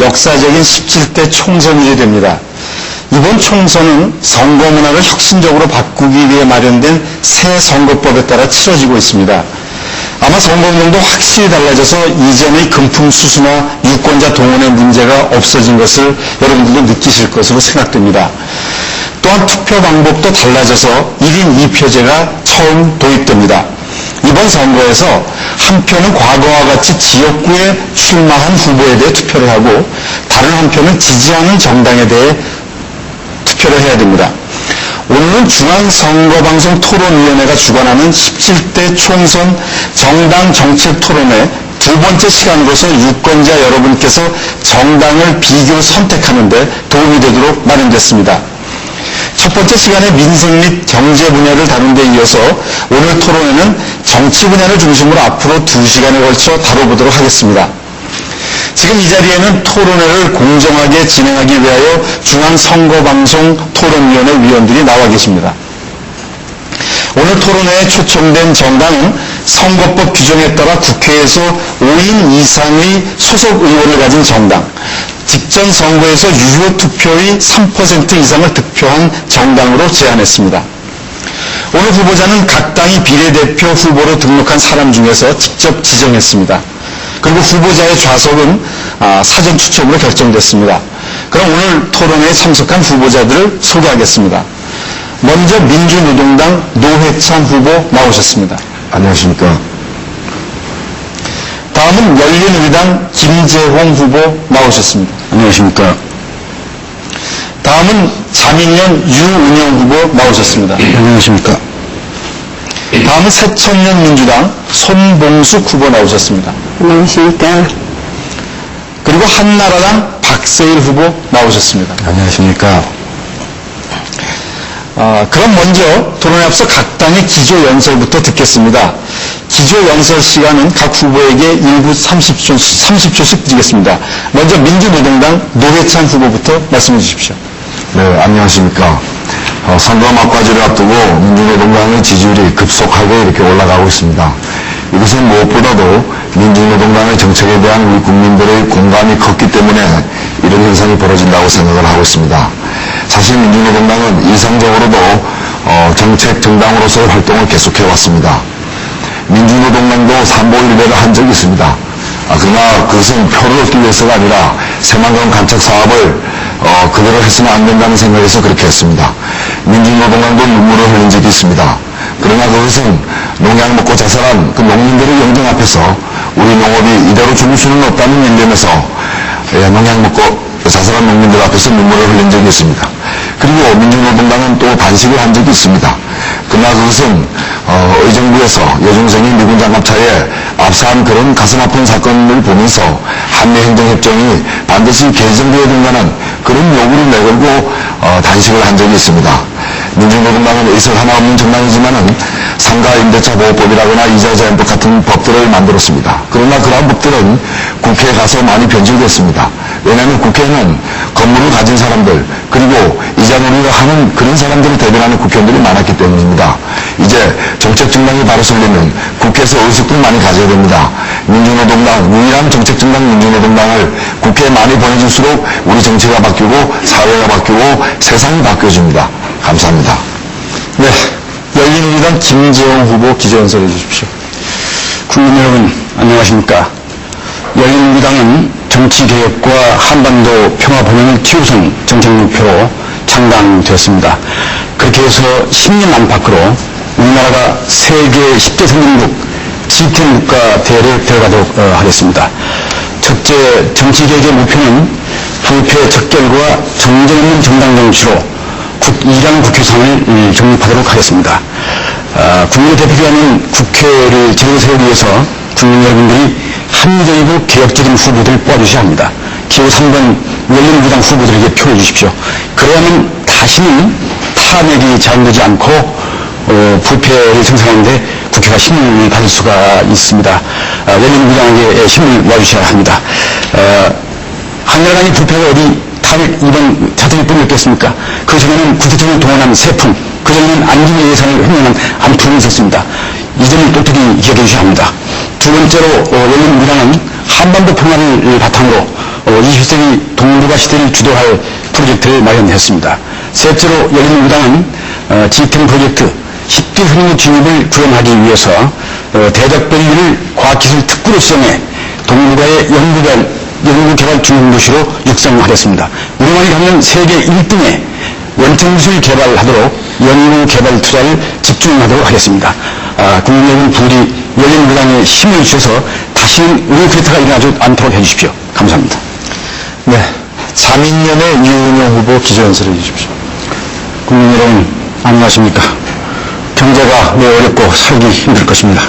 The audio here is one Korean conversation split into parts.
역사적인 17대 총선이 됩니다. 이번 총선은 선거 문화를 혁신적으로 바꾸기 위해 마련된 새 선거법에 따라 치러지고 있습니다. 아마 선거 운동도 확실히 달라져서 이전의 금품수수나 유권자 동원의 문제가 없어진 것을 여러분들도 느끼실 것으로 생각됩니다. 또한 투표 방법도 달라져서 1인 2표제가 처음 도입됩니다. 이번 선거에서 한 표는 과거와 같이 지역구에 출마한 후보에 대해 투표를 하고 다른 한 표는 지지하는 정당에 대해 투표를 해야 됩니다. 오늘은 중앙선거방송토론위원회가 주관하는 17대 총선 정당 정책 토론회 두 번째 시간으로서 유권자 여러분께서 정당을 비교 선택하는 데 도움이 되도록 마련됐습니다. 첫 번째 시간에 민생 및 경제 분야를 다룬 데 이어서 오늘 토론회는 정치 분야를 중심으로 앞으로 2시간에 걸쳐 다뤄보도록 하겠습니다. 지금 이 자리에는 토론회를 공정하게 진행하기 위하여 중앙선거방송토론위원회 위원들이 나와 계십니다. 오늘 토론회에 초청된 정당은 선거법 규정에 따라 국회에서 5인 이상의 소속 의원을 가진 정당, 직전 선거에서 유효 투표의 3% 이상을 득표한 정당으로 제안했습니다. 오늘 후보자는 각 당이 비례대표 후보로 등록한 사람 중에서 직접 지정했습니다. 그리고 후보자의 좌석은 사전 추첨으로 결정됐습니다. 그럼 오늘 토론회에 참석한 후보자들을 소개하겠습니다. 먼저 민주노동당 노회찬 후보 나오셨습니다. 안녕하십니까. 다음은 열린우리당 김재홍 후보 나오셨습니다. 안녕하십니까. 다음은 자민련 유은영 후보 나오셨습니다. 안녕하십니까. 다음은 새천년민주당 손봉숙 후보 나오셨습니다. 안녕하십니까. 그리고 한나라당 박세일 후보 나오셨습니다. 안녕하십니까. 그럼 먼저 토론에 앞서 각 당의 기조연설부터 듣겠습니다. 기조연설 시간은 각 후보에게 1분 30초씩 드리겠습니다. 먼저 민주노동당 노회찬 후보부터 말씀해 주십시오. 네, 안녕하십니까. 선거 막바지를 앞두고 민주노동당의 지지율이 급속하게 이렇게 올라가고 있습니다. 이것은 무엇보다도 민주노동당의 정책에 대한 우리 국민들의 공감이 컸기 때문에 이런 현상이 벌어진다고 생각을 하고 있습니다. 사실 민주노동당은 이상적으로도 정책 정당으로서의 활동을 계속해 왔습니다. 민주노동당도 삼보일배를 한 적이 있습니다. 그러나 그것은 표를 얻기 위해서가 아니라 새만금 간척 사업을 그대로 해서는 안 된다는 생각에서 그렇게 했습니다. 민주노동당도 눈물을 흘린 적이 있습니다. 그러나 그것은 농약 먹고 자살한 그 농민들의 영정 앞에서 우리 농업이 이대로 죽을 수는 없다는 일념에서 농약 먹고 자살한 농민들 앞에서 눈물을 흘린 적이 있습니다. 그리고 민주노동당은 또 단식을 한 적이 있습니다. 그러나 그것은 의정부에서 여중생이 미군 장갑차에 압사한 그런 가슴 아픈 사건을 보면서 한미행정협정이 반드시 개정되어야 된다는 그런 요구를 내걸고 단식을 한 적이 있습니다. 민주노동당은 의석 하나 없는 정당이지만은 상가 임대차 보호법이라거나 이자자연법 같은 법들을 만들었습니다. 그러나 그러한 법들은 국회에 가서 많이 변질됐습니다. 왜냐하면 국회는 건물을 가진 사람들 그리고 이자놀이를 하는 그런 사람들을 대변하는 국회의원들이 많았기 때문입니다. 이제 정책정당이 바로 서려면 국회에서 의석도 많이 가져야 됩니다. 민주노동당, 유일한 정책정당 민주노동당을 국회에 많이 보내줄수록 우리 정치가 바뀌고 사회가 바뀌고 세상이 바뀌어집니다. 감사합니다. 네, 열린우리당 김재홍 후보 기조연설해 주십시오. 국민 여러분 안녕하십니까. 열린우리당은 정치개혁과 한반도 평화번영을 최우선 정책 목표로 창당되었습니다. 그렇게 해서 10년 안팎으로 우리나라가 세계 10대 선진국 G10 국가 대회에 들어가도록 하겠습니다. 첫째, 정치개혁의 목표는 부패 척결과 정쟁 없는 정당 정치로 이랑 국회상을 정립하도록 하겠습니다. 국민의 대표가 하는 국회를 제대로 세우기 위해서 국민 여러분들이 합리적이고 개혁적인 후보들을 뽑아주셔야 합니다. 기호 3번 열린우리당 후보들에게 표를 주십시오. 그래야만 다시는 탄핵이 제한되지 않고 부패를 청산하는데 국회가 힘을 받을 수가 있습니다. 열린우리당에게 힘을 모아주셔야 합니다. 한나라당이 부패가 어디 탄핵 이번 자택이 뿐이었겠습니까? 그 전에는 국세청을 동원한 세풍, 그 전에는 안중의 예산을 횡령한 안풍이 있었습니다. 이 점을 똑똑히 기억해 주셔야 합니다. 두 번째로 열린우리당은 한반도 평화를 바탕으로 또 21세기 동북아 시대를 주도할 프로젝트를 마련했습니다. 셋째로 열린우리당은 G10 프로젝트 10대 선거 진입을 구현하기 위해서 대적밸리를 과학기술 특구로 지정해 동북아의 연구개발 중심도시로 육성하겠습니다. 우리만이 가면 세계 1등의 원천기술 개발하도록 연구개발 투자를 집중하도록 하겠습니다. 국민 여러분 부디 열린우리당에 힘을 주셔서 다시는 우리 쿠데타가 일어나지 않도록 해주십시오. 감사합니다. 네. 자민련의 유은영 후보 기조연설해 주십시오. 국민 여러분 안녕하십니까. 경제가 매우 어렵고 살기 힘들 것입니다.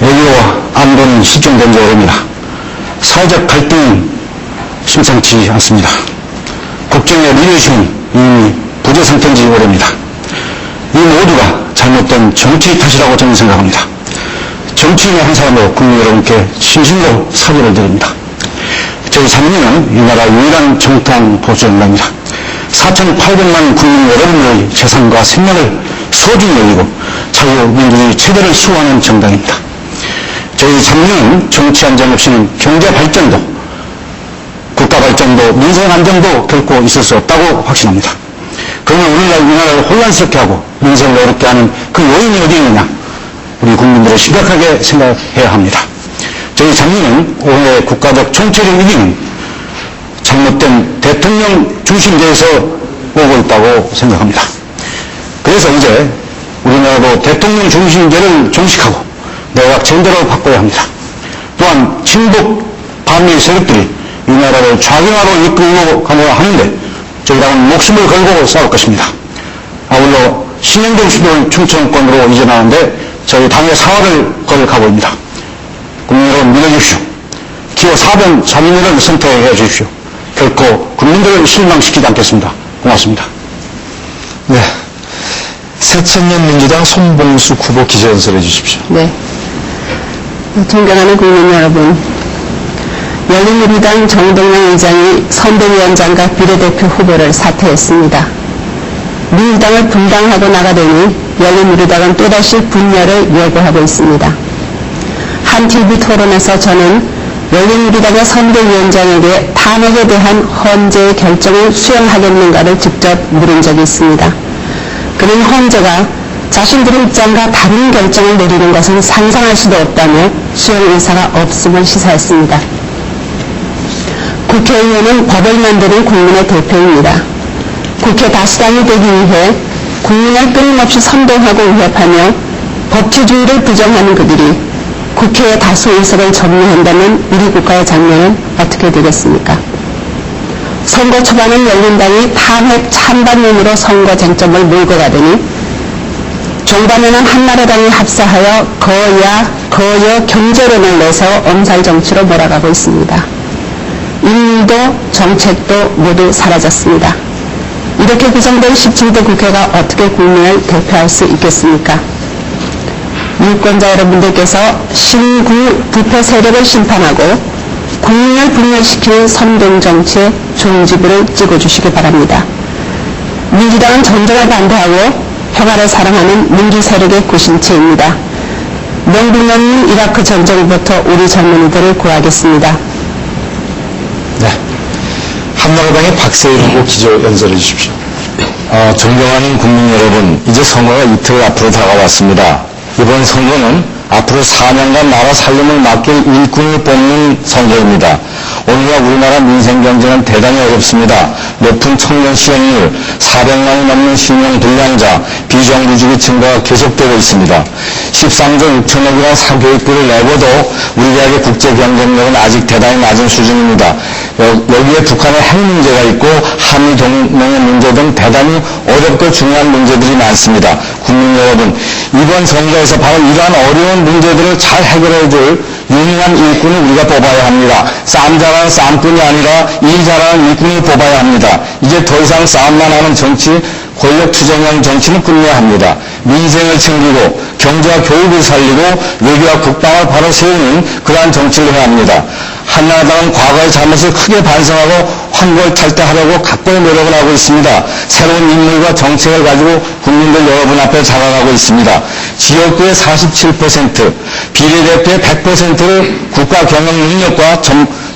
외교와 안보는 실종된 지 오래입니다. 사회적 갈등은 심상치 않습니다. 국정의 리더십은 이미 부재 상태인 지 오래입니다. 이 모두가 잘못된 정치 탓이라고 저는 생각합니다. 정치인의 한 사람으로 국민 여러분께 진심으로 사죄를 드립니다. 저희 자민련은 이 나라 유일한 정통 보수정당입니다. 4,800만 국민 여러분의 재산과 생명을 소중히 여기고 자유민주주의 최대를 수호하는 정당입니다. 저희 자민련은 정치 안정 없이는 경제 발전도, 국가 발전도, 민생 안정도 결코 있을 수 없다고 확신합니다. 그러면 오늘날 이 나라를 혼란스럽게 하고 민생을 어렵게 하는 그 요인이 어디 있느냐? 우리 국민들을 심각하게 생각해야 합니다. 저희 자민련은 올해 국가적 총체를 이기는 잘못된 대통령 중심제에서 오고 있다고 생각합니다. 그래서 이제 우리나라도 대통령 중심제를 종식하고 내각 제대로 바꿔야 합니다. 또한 친북 반미 세력들이 이 나라를 좌경화로 이끌고 가려고 하는데 저희 당은 목숨을 걸고 싸울 것입니다. 아울러 신영동 수도를 충청권으로 이전하는데 저희 당의 사활을 걸 각오입니다. 국민 여러분 믿어주십시오. 기호 4번 자민련을 선택해 주십시오. 결코 국민들을 실망시키지 않겠습니다. 고맙습니다. 네. 새천년 민주당 손봉숙 후보 기조연설해 주십시오. 네. 존경하는 국민 여러분, 열린우리당 정동영 의장이 선대위원장과 비례대표 후보를 사퇴했습니다. 민주당을 분당하고 나가더니 열린우리당은 또다시 분열을 요구하고 있습니다. 한 TV 토론에서 저는 열린우리당의 선대위원장에게 탄핵에 대한 헌재의 결정을 수용하겠는가를 직접 물은 적이 있습니다. 그는 헌재가 자신들의 입장과 다른 결정을 내리는 것은 상상할 수도 없다며 수용 의사가 없음을 시사했습니다. 국회의원은 법을 만드는 국민의 대표입니다. 국회 다수당이 되기 위해 국민을 끊임없이 선동하고 위협하며 법치주의를 부정하는 그들이 국회의 다수 의석을 점유한다면 우리 국가의 장래는 어떻게 되겠습니까? 선거 초반엔 열린당이 탄핵 찬반론으로 선거 쟁점을 몰고 가더니 종반에는 한나라당이 합사하여 거여 경제론을 내서 엄살 정치로 몰아가고 있습니다. 인물도 정책도 모두 사라졌습니다. 이렇게 구성된 17대 국회가 어떻게 국민을 대표할 수 있겠습니까? 유권자 여러분들께서 신구 부패 세력을 심판하고 국민을 분열시키는 선동정치에 종지부를 찍어주시기 바랍니다. 민주당은 전쟁을 반대하고 평화를 사랑하는 민주 세력의 구심체입니다. 명분없는 이라크 전쟁부터 우리 젊은이들을 구하겠습니다. 네. 한나라당의 박세일 후보 기조연설해 주십시오. 존경하는 국민 여러분, 이제 선거가 이틀 앞으로 다가왔습니다. 이번 선거는 앞으로 4년간 나라 살림을 맡길 일꾼을 뽑는 선거입니다. 오늘날 우리나라 민생 경제는 대단히 어렵습니다. 높은 청년 실업률, 400만이 넘는 신용 불량자, 비정규직의 증가가 계속되고 있습니다. 13조 6천억이라는 사교육비를 내고도 우리 대학의 국제 경쟁력은 아직 대단히 낮은 수준입니다. 여기에 북한의 핵 문제가 있고 한미 동맹의 문제 등 대단히 어렵고 중요한 문제들이 많습니다. 국민 여러분, 이번 선거에서 바로 이러한 어려운 문제들을 잘 해결해줄 유능한 일꾼을 우리가 뽑아야 합니다. 싸움 잘하는 싸움꾼이 아니라 일 잘하는 일꾼을 뽑아야 합니다. 이제 더 이상 싸움만 하는 정치, 권력 투쟁형 정치는 끝내야 합니다. 민생을 챙기고 경제와 교육을 살리고 외교와 국방을 바로 세우는 그러한 정치를 해야 합니다. 한나라당은 과거의 잘못을 크게 반성하고 환골탈퇴하려고 각고의 노력을 하고 있습니다. 새로운 인물과 정책을 가지고 국민들 여러분 앞에 자라가고 있습니다. 지역구의 47%, 비례대표의 100%를 국가 경영 능력과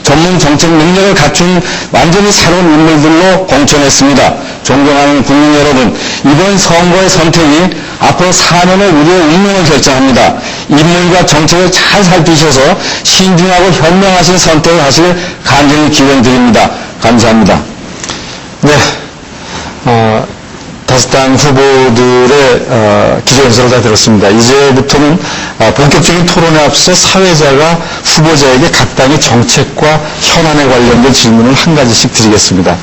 전문 정책 능력을 갖춘 완전히 새로운 인물들로 공천했습니다. 존경하는 국민 여러분, 이번 선거의 선택이 앞으로 4년의 우리의 운명을 결정합니다. 인물과 정책을 잘 살피셔서 신중하고 현명하신 선택을 하시길 간절히 기원드립니다. 감사합니다. 네, 다섯 당 후보들의 기조연설을 다 들었습니다. 이제부터는 본격적인 토론에 앞서 사회자가 후보자에게 각 당의 정책과 현안에 관련된 질문을 한 가지씩 드리겠습니다.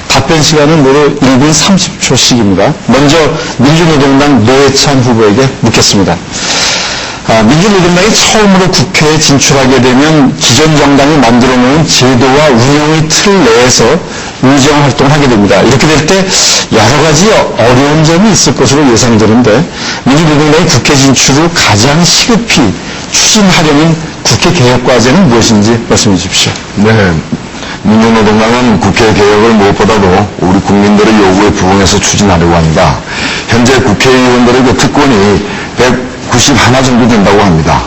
답변 시간은 모두 1분 30초씩입니다. 먼저 민주노동당 노회찬 후보에게 묻겠습니다. 민주노동당이 처음으로 국회에 진출하게 되면 기존 정당이 만들어 놓은 제도와 운영의 틀 내에서 의정 활동을 하게 됩니다. 이렇게 될 때 여러 가지 어려운 점이 있을 것으로 예상되는데 민주노동당이 국회 진출 후 가장 시급히 추진하려는 국회 개혁 과제는 무엇인지 말씀해 주십시오. 네. 민주노동당은 국회 개혁을 무엇보다도 우리 국민들의 요구에 부응해서 추진하려고 합니다. 현재 국회의원들의 그 특권이 191 정도 된다고 합니다.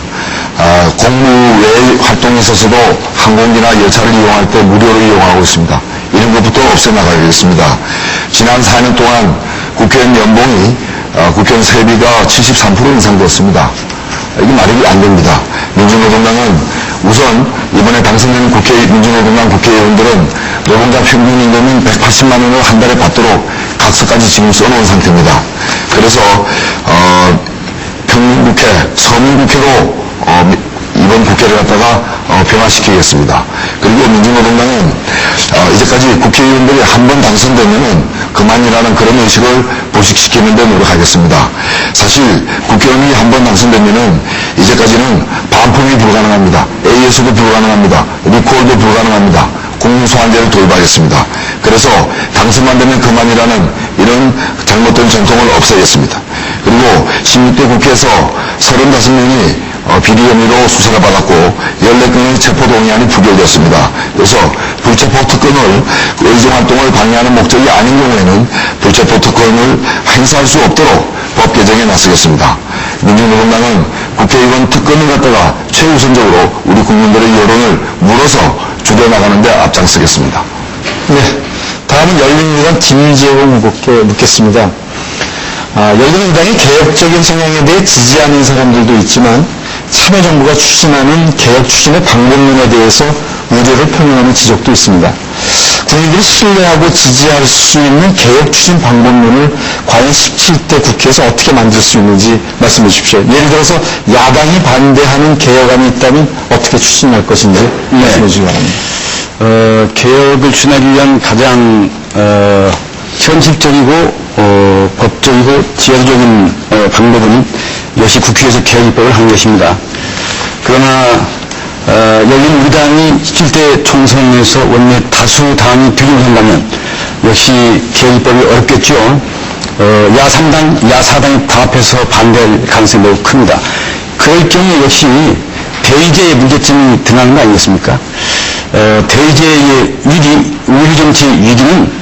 공무 외 활동에 있어서도 항공기나 열차를 이용할 때 무료로 이용하고 있습니다. 이런 것부터 없애나가야겠습니다. 지난 4년 동안 국회의원 연봉이 국회의원 세비가 73% 인상되었습니다. 이게 말이 안 됩니다. 민주노동당은 우선 이번에 당선된 민주노동당 국회의원들은 노동자 평균 임금인 180만 원을 한 달에 받도록 각서까지 지금 써놓은 상태입니다. 그래서 평균국회, 서민국회로 이번 국회를 갖다가 변화시키겠습니다. 그리고 민주노동당은 이제까지 국회의원들이 한 번 당선되면은 그만이라는 그런 의식을 부식시키는 데 노력하겠습니다. 사실 국회의원이 한 번 당선되면은 이제까지는 반품이 불가능합니다. AS도 불가능합니다. 리콜도 불가능합니다. 공소환제를 도입하겠습니다. 그래서 당선만 되면 그만이라는 이런 잘못된 전통을 없애겠습니다. 그리고 16대 국회에서 35명이 비리 혐의로 수사를 받았고 14건의 체포동의안이 부결되었습니다. 그래서 불체포 특권을 의정활동을 방해하는 목적이 아닌 경우에는 불체포 특권을 행사할 수 없도록 법 개정에 나서겠습니다. 민주노동당은 국회의원 특권을 갖다가 최우선적으로 우리 국민들의 여론을 물어서 줄여나가는 데 앞장서겠습니다. 네, 다음은 열린우리당 김재홍 후보께 묻겠습니다. 열린우리당이 개혁적인 성향에 대해 지지하는 사람들도 있지만 참여정부가 추진하는 개혁 추진의 방법론에 대해서 우려를 표명하는 지적도 있습니다. 국민들이 신뢰하고 지지할 수 있는 개혁 추진 방법론을 과연 17대 국회에서 어떻게 만들 수 있는지 말씀해 주십시오. 예를 들어서 야당이 반대하는 개혁안이 있다면 어떻게 추진할 것인지 말씀해 주시기 바랍니다. 개혁을 추진하기 위한 가장 현실적이고 법적이고 지향적인 방법은 역시 국회에서 개혁 입법을 하는 것입니다. 그러나 열린우리당이 17대 총선에서 원내 다수 당이 균형을 한다면 역시 개혁 입법이 어렵겠죠. 야 3당, 야 4당이 다 합해서 반대할 가능성이 매우 큽니다. 그럴 경우에 역시 대의제의 문제점이 드러나는 거 아니겠습니까? 대의제의 위기, 우리 정치 위기는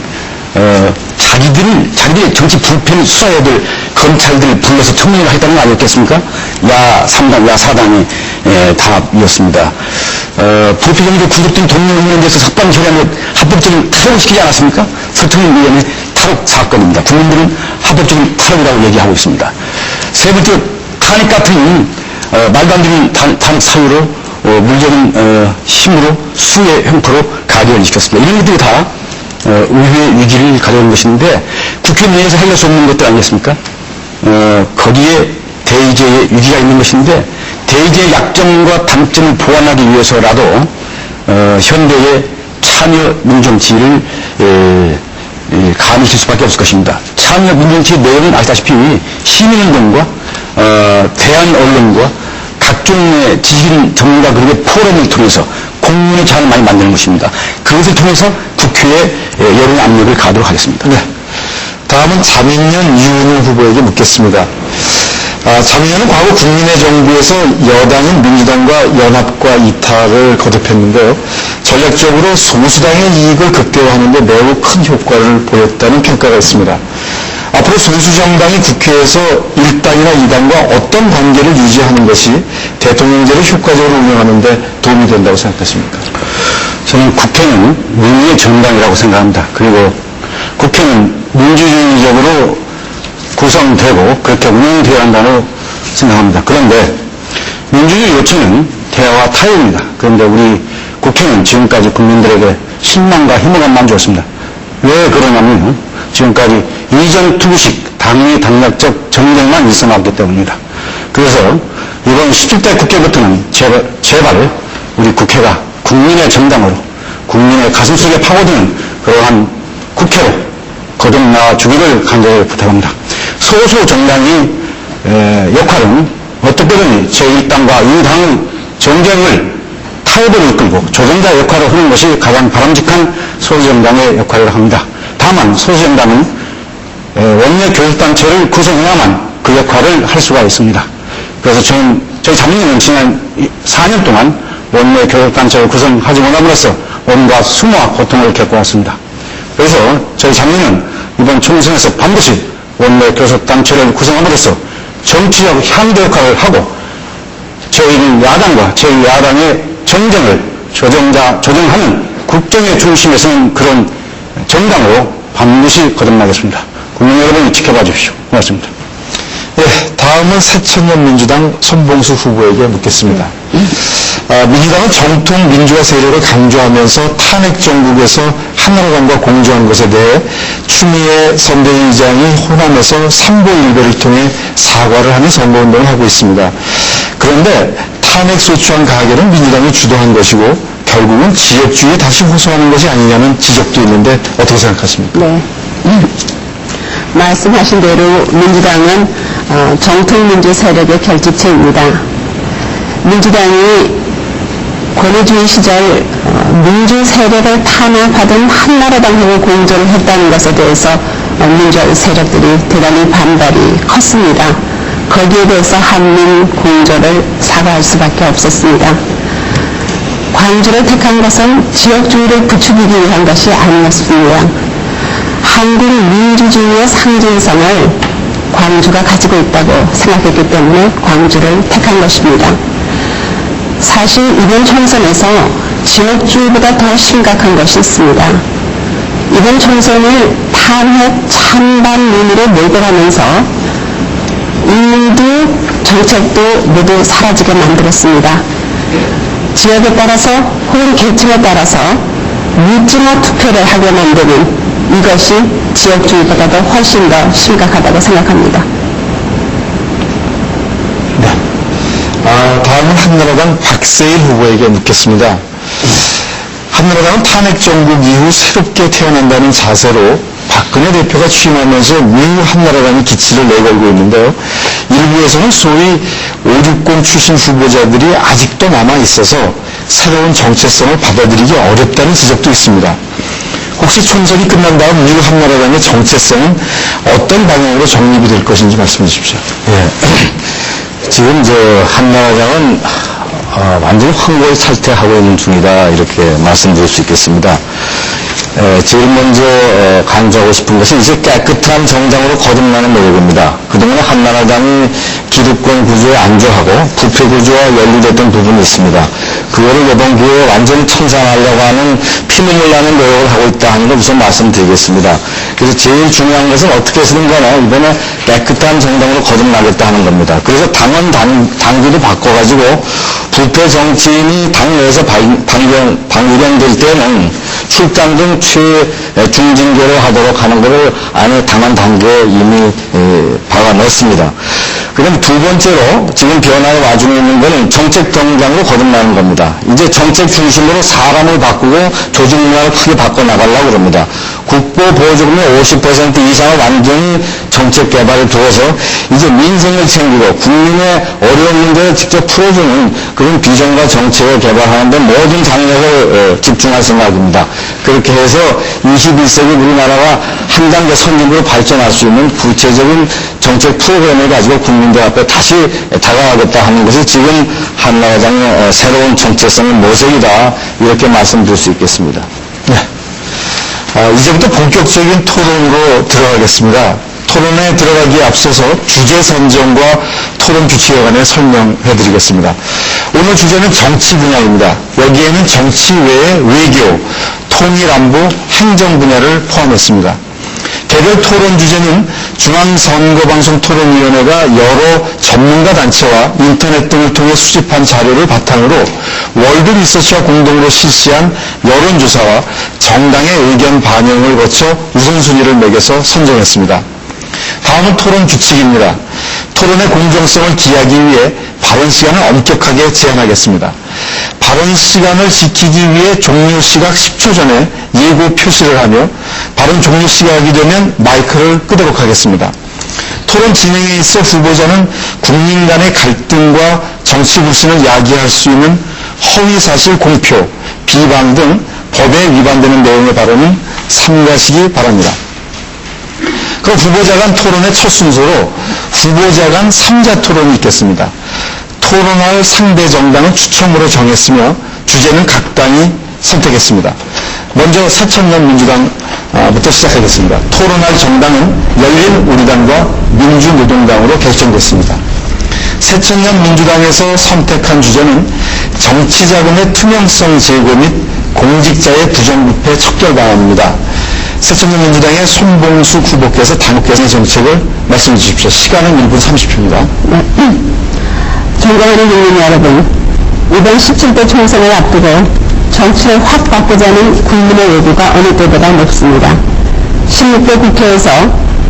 자기들의 정치 불편을 수사해야 될 검찰들을 불러서 청문회를 하겠다는 거 아니었겠습니까? 야 3당, 야 4당이 단합이었습니다. 불필요하게 구속된 동료의원에 대해서 석방 처리하는 것 합법적인 탈옥을 시키지 않았습니까? 서청위원회 탈옥 사건입니다. 국민들은 합법적인 탈옥이라고 얘기하고 있습니다. 세 번째, 탄핵 같은 말도 안 되는 탄핵 사유로 물적인 힘으로 수의 형태로 가결을 시켰습니다. 이런 것들이 다 의회의 위기를 가져오는 것인데 국회 내에서 해결할 수 없는 것들 아니겠습니까? 거기에 대의제의 위기가 있는 것인데 대의제의 약점과 단점을 보완하기 위해서라도 현대의 참여 민정치를 가미실 수밖에 없을 것입니다. 참여 민정치의 내용은 아시다시피 시민운동과 대한 언론과 각종의 지식인 전문가 그룹의 포럼을 통해서 공론의 장을 많이 만드는 것입니다. 그것을 통해서 국회에 여론 압력을 가하도록 하겠습니다. 네. 다음은 자민련 이윤우 후보에게 묻겠습니다. 자민련은 과거 국민의 정부에서 여당인 민주당과 연합과 이탈을 거듭했는데요. 전략적으로 소수당의 이익을 극대화하는 데 매우 큰 효과를 보였다는 평가가 있습니다. 앞으로 소수정당이 국회에서 1당이나 2당과 어떤 관계를 유지하는 것이 대통령제를 효과적으로 운영하는 데 도움이 된다고 생각하십니까? 저는 국회는 민주의 정당이라고 생각합니다. 그리고 국회는 민주주의적으로 구성되고 그렇게 운영되어야 한다고 생각합니다. 그런데 민주주의 요체는 대화와 타협입니다. 그런데 우리 국회는 지금까지 국민들에게 실망과 희망만 줬습니다. 왜 그러냐면 지금까지 이전투구식 당위 당략적 정쟁만 있어왔기 때문입니다. 그래서 이번 17대 국회부터는 제발 우리 국회가 국민의 정당으로 국민의 가슴속에 파고드는 그러한 국회로 거듭나 주기를 간절히 부탁합니다. 소수 정당의 역할은 어떻게든 제1당과 2당의 정쟁을 타협을 이끌고 조정자 역할을 하는 것이 가장 바람직한 소수정당의 역할을 합니다. 다만 소수정당은 원내 교육단체를 구성해야만 그 역할을 할 수가 있습니다. 그래서 저희 자민련은 지난 4년 동안 원내 교육단체를 구성하지 못함으로써 온갖 수모와 고통을 겪어왔습니다. 그래서 저희 자민련은 이번 총선에서 반드시 원내 교섭단체를 구성함으로써 정치적 향대 역할을 하고 제1야당과 제2야당의 정쟁을 조정하는 국정의 중심에 서는 그런 정당으로 반드시 거듭나겠습니다. 국민 여러분 지켜봐 주십시오. 고맙습니다. 예, 다음은 새천년민주당 손봉수 후보에게 묻겠습니다. 민주당은 정통 민주화 세력을 강조하면서 탄핵 정국에서 한나라당과 공조한 것에 대해 추미애 선대위장이 호남에서 삼보일배를 통해 사과를 하는 선거운동을 하고 있습니다. 그런데 탄핵 소추안 가결은 민주당이 주도한 것이고 결국은 지역주의에 다시 호소하는 것이 아니냐는 지적도 있는데 어떻게 생각하십니까? 네. 말씀하신 대로 민주당은 정통민주 세력의 결집체입니다. 민주당이 권위주의 시절 민주 세력을 탄압하던 한나라당하고 공조를 했다는 것에 대해서 민주 세력들이 대단히 반발이 컸습니다. 거기에 대해서 한민 공조를 사과할 수밖에 없었습니다. 광주를 택한 것은 지역주의를 부추기기 위한 것이 아니었습니다. 한국 민주주의의 상징성을 광주가 가지고 있다고 생각했기 때문에 광주를 택한 것입니다. 사실 이번 총선에서 지역주의보다 더 심각한 것이 있습니다. 이번 총선을 탄핵 찬반론으로 몰고가면서 인물도 정책도 모두 사라지게 만들었습니다. 지역에 따라서 혹은 계층에 따라서 무증오 투표를 하게 만드는 이것이 지역주의보다도 훨씬 더 심각하다고 생각합니다. 네. 다음은 한나라당 박세일 후보에게 묻겠습니다. 한나라당은 탄핵 정국 이후 새롭게 태어난다는 자세로 박근혜 대표가 취임하면서 new 한나라당이 기치를 내걸고 있는데요. 일부에서는 소위 5.60 출신 후보자들이 아직도 남아있어서 새로운 정체성을 받아들이기 어렵다는 지적도 있습니다. 혹시 총선이 끝난 다음 new 한나라당의 정체성은 어떤 방향으로 정립이 될 것인지 말씀해 주십시오. 예. 지금 한나라당은 완전히 황골 탈퇴하고 있는 중이다 이렇게 말씀드릴 수 있겠습니다. 제일 먼저 강조하고 싶은 것은 이제 깨끗한 정당으로 거듭나는 노력입니다. 그동안 한나라당이 기득권 구조에 안주하고 부패 구조와 연루됐던 부분이 있습니다. 그거를 이번 기회에 완전히 청산하려고 하는 피눈물 나는 노력을 하고 있다 하는 걸 우선 말씀드리겠습니다. 그래서 제일 중요한 것은 어떻게 해서든 간에 이번에 깨끗한 정당으로 거듭나겠다 하는 겁니다. 그래서 당원 당규도 바꿔가지고 부패 정치인이 당내에서 방류될 때는 출당 등 최중징계를 하도록 하는 것을 안에 당원 당규에 이미 박아넣었습니다. 그 다음에 두 번째로 지금 변화의 와중에 있는 것은 정책 정당으로 거듭나는 겁니다. 이제 정책 중심으로 사람을 바꾸고 조직 문화를 크게 바꿔나가려고 합니다. 국보 보조금의 50% 이상을 완전히 정책 개발에 두어서 이제 민생을 챙기고 국민의 어려운 문제를 직접 풀어주는 그런 비전과 정책을 개발하는 데 모든 장력을 집중할 생각입니다. 그렇게 해서 21세기 우리나라가 한 단계 선진으로 발전할 수 있는 구체적인 정책 프로그램을 가지고 국민들 앞에 다시 다가가겠다 하는 것이 지금 한나라당의 새로운 정체성의 모색이다 이렇게 말씀드릴 수 있겠습니다. 네. 이제부터 본격적인 토론으로 들어가겠습니다. 토론에 들어가기에 앞서서 주제 선정과 토론 규칙에 관해 설명해 드리겠습니다. 오늘 주제는 정치 분야입니다. 여기에는 정치 외에 외교, 통일안보, 행정 분야를 포함했습니다. 개별 토론 주제는 중앙선거방송토론위원회가 여러 전문가 단체와 인터넷 등을 통해 수집한 자료를 바탕으로 월드 리서치와 공동으로 실시한 여론조사와 정당의 의견 반영을 거쳐 우선순위를 매겨서 선정했습니다. 다음은 토론 규칙입니다. 토론의 공정성을 기하기 위해 발언 시간을 엄격하게 제한하겠습니다. 발언 시간을 지키기 위해 종료 시각 10초 전에 예고 표시를 하며 발언 종료 시각이 되면 마이크를 끄도록 하겠습니다. 토론 진행에 있어 후보자는 국민 간의 갈등과 정치 불신을 야기할 수 있는 허위사실 공표, 비방 등 법에 위반되는 내용의 발언은 삼가시기 바랍니다. 그 후보자 간 토론의 첫 순서로 후보자 간 3자 토론이 있겠습니다. 토론할 상대 정당은 추첨으로 정했으며 주제는 각 당이 선택했습니다. 먼저 새천년 민주당부터 시작하겠습니다. 토론할 정당은 열린우리당과 민주노동당으로 결정됐습니다. 새천년 민주당에서 선택한 주제는 정치자금의 투명성 제고 및 공직자의 부정부패 척결 방안입니다. 새천년 민주당의 손봉숙 후보께서 당국개선의 정책을 말씀해 주십시오. 시간은 1분 30초입니다. 존경하는 국민 여러분, 이번 17대 총선을 앞두고 정치를 확 바꾸자는 국민의 요구가 어느 때보다 높습니다. 16대 국회에서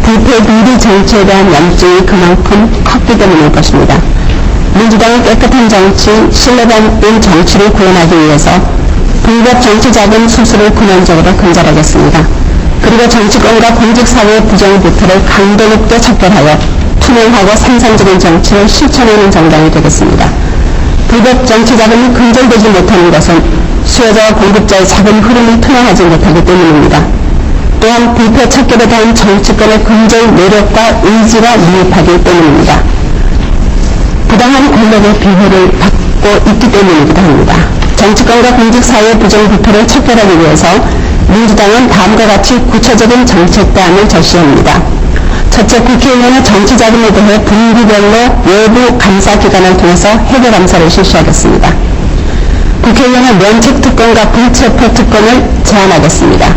부패 비리 정치에 대한 염증이 그만큼 컸기 때문일 것입니다. 민주당은 깨끗한 정치, 신뢰받는 정치를 구현하기 위해서 불법 정치자금 수수를 근원적으로 근절하겠습니다. 그리고 정치권과 공직사회의 부정부패를 강도 높게 척결하여 투명하고 생산적인 정치를 실천하는 정당이 되겠습니다. 불법 정치자금이 근절되지 못하는 것은 수요자와 공급자의 자금 흐름이 투명하지 못하기 때문입니다. 또한 부패 척결에 대한 정치권의 근절 노력과 의지가 미흡하기 때문입니다. 부당한 권력의 비호를 받고 있기 때문이기도 합니다. 정치권과 공직사회의 부정부패를 척결하기 위해서 민주당은 다음과 같이 구체적인 정책대안을 제시합니다. 첫째, 국회의원의 정치자금에 대해 분기별로 외부 감사기관을 통해서 해결감사를 실시하겠습니다. 국회의원의 면책특권과 불체포특권을 제한하겠습니다.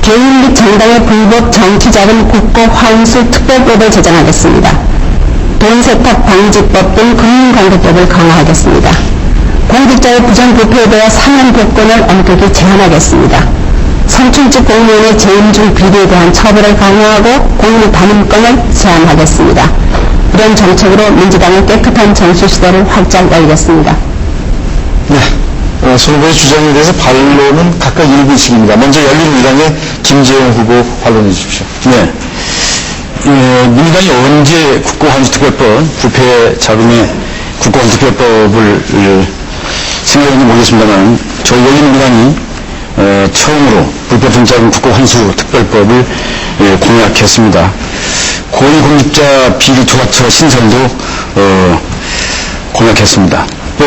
개인 및 정당의 불법 정치자금 국고환수 특별법을 제정하겠습니다. 돈세탁방지법 등 금융관리법을 강화하겠습니다. 공직자의 부정부패에 대해 상한법권을 엄격히 제한하겠습니다. 선출직 공무원의 재임 중 비리에 대한 처벌을 강화하고 공무 담임권을 제한하겠습니다. 이런 정책으로 민주당은 깨끗한 정치 시대를 활짝 열겠습니다. 네, 손 후보의 주장에 대해서 반론은 각각 1분씩입니다. 먼저 열린우리당의 김재용 후보 반론해 주십시오. 네. 민주당이 언제 국고환수특별법, 부패 자금의 국고환수특별법을 생각했는지 모르겠습니다만, 저희 열린우리당이 처음으로 불법정치자금 국고환수특별법을 공약했습니다. 고위공직자 비리 조사처 신설도 공약했습니다. 또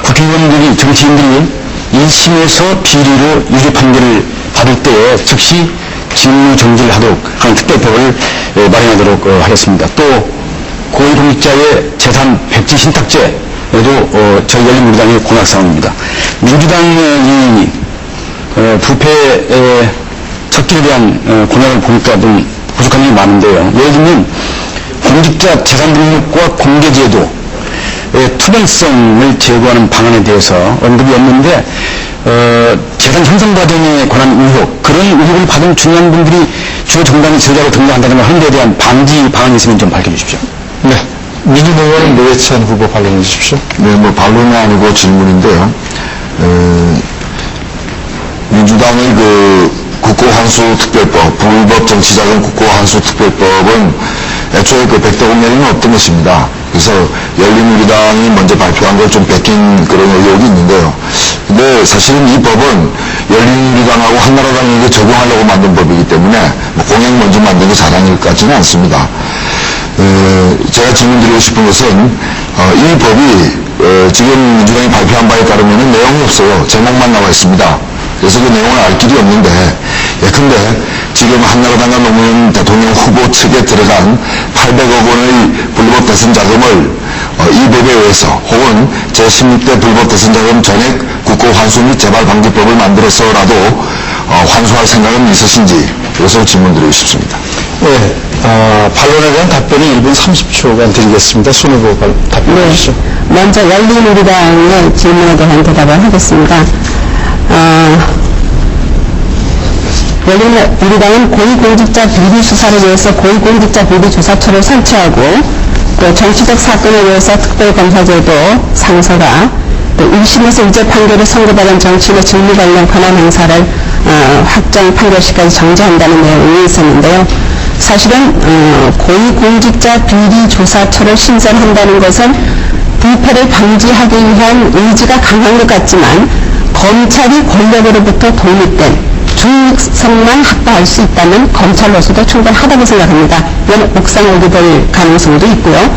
국회의원들이, 정치인들이 1심에서 비리로 유죄 판결을 받을 때에 즉시 직무 정지를 하도록 하는 특별법을 마련하도록 하겠습니다. 또 고위공직자의 재산 백지 신탁제에도 저희 열린우리당의 공약사항입니다. 민주당의 이 부패 척결에 대한 공약을 보니까 좀 부족한 점이 많은데요. 예를 들면 공직자 재산 등록과 공개제도 투명성을 제고하는 방안에 대해서 언급이 없는데 재산 형성 과정에 관한 의혹, 그런 의혹을 받은 중요한 분들이 주요 정당의 지도자로 등장한다든가 하는 데 대한 방지 방안이 있으면 좀 밝혀주십시오. 네, 민주노동의 노회찬 후보 반론해 주십시오. 네, 반론이 아니고 질문인데요. 민주당의 국고환수특별법, 불법 정치자금 국고환수특별법은 애초에 백덕원내리는 없던 것입니다. 그래서 열린우리당이 먼저 발표한 걸 좀 뺏긴 그런 의혹이 있는데요. 근데 사실은 이 법은 열린우리당하고 한나라당에게 적용하려고 만든 법이기 때문에 공약 먼저 만든 게 자랑일 것 같지는 않습니다. 제가 질문드리고 싶은 것은 이 법이 지금 민주당이 발표한 바에 따르면 내용이 없어요. 제목만 나와 있습니다. 그래서 그 내용을 알 길이 없는데, 예컨대 지금 한나라당과 노무현 대통령 후보 측에 들어간 800억 원의 불법 대선 자금을 이법에 의해서 혹은 제16대 불법 대선 자금 전액 국고 환수 및 재발 방지법을 만들어서라도 환수할 생각은 있으신지 이것을 질문드리고 싶습니다. 네, 반론에 대한 답변은 1분 30초간 드리겠습니다. 손 후보 답변해 주시죠. 먼저 열린우리당의 질문에 대한 대답을 하겠습니다. 열린우리당은 고위공직자 비리 수사를 위해서 고위공직자 비리 조사처를 설치하고 또 정치적 사건에 대해서 특별검사제도 상서가 또 1심에서 유죄 판결을 선고받은 정치인의 직무 관련 권한 행사를 확정 판결시까지 정지한다는 내용이 있었는데요. 사실은 고위공직자 비리 조사처를 신설한다는 것은 부패를 방지하기 위한 의지가 강한 것 같지만 검찰이 권력으로부터 독립된 중립성만 확보할 수 있다면 검찰로서도 충분하다고 생각합니다. 이건 옥상옥이 될 가능성도 있고요.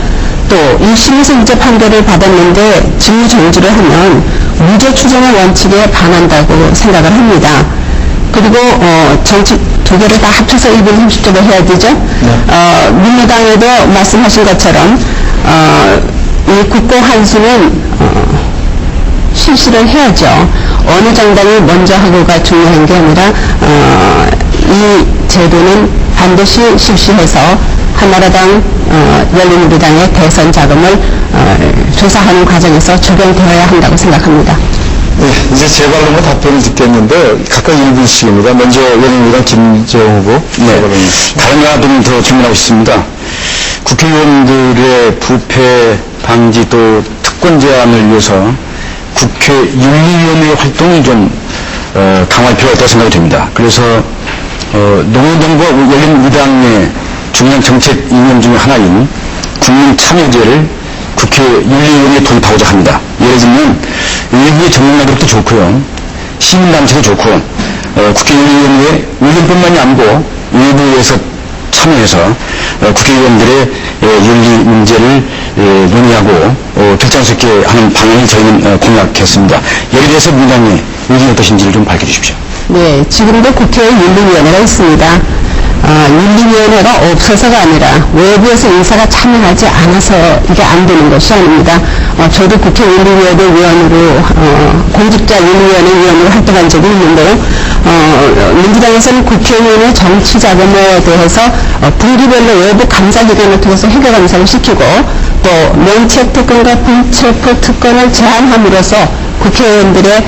또 1심에서 유죄 판결을 받았는데 직무 정지를 하면 무죄 추정의 원칙에 반한다고 생각을 합니다. 그리고 정치 두 개를 다 합쳐서 1분 30초로 해야 되죠. 네. 민주당에도 말씀하신 것처럼 이 국고 환수는 실시를 해야죠. 어느 정당이 먼저 하고가 중요한 게 아니라 이 제도는 반드시 실시해서 한나라당, 열린우리당의 대선 자금을 조사하는 과정에서 적용되어야 한다고 생각합니다. 네, 이제 제 발로만 답변을 듣겠는데 각각 1분씩입니다. 먼저 열린우리당 김재용 후보. 네, 다른 하나도 더 질문하고 싶습니다. 국회의원들의 부패 방지 또 특권 제한을 위해서 국회 윤리위원회 활동이 좀 강화할 필요가 있다고 생각이 됩니다. 그래서 노무현 정부와 열린우리당의 중요한 정책 이념 중에 하나인 국민참여제를 국회 윤리위원회에 도입하고자 합니다. 예를 들면 외부의 전문가들도 좋고요, 시민단체도 좋고 국회 윤리위원회에 의원뿐만이 아니고 외부에서 참여해서 국회의원들의 윤리 문제를 논의하고 결정할 수 있게 하는 방향을 저희는 공약했습니다. 여기에 대해서 민주당의 의견이 어떠신지를 좀 밝혀주십시오. 네, 지금도 국회에 윤리위원회가 있습니다. 윤리위원회가 없어서가 아니라 외부에서 인사가 참여하지 않아서 이게 안 되는 것이 아닙니다. 저도 국회 윤리위원회 위원으로 공직자 윤리위원회 위원으로 활동한 적이 있는데요. 민주당에서는 국회의원의 정치 자금에 대해서 분기별로 외부 감사기관을 통해서 회계 감사를 시키고 또 면책 특권과 불체포 특권을 제한함으로써 국회의원들의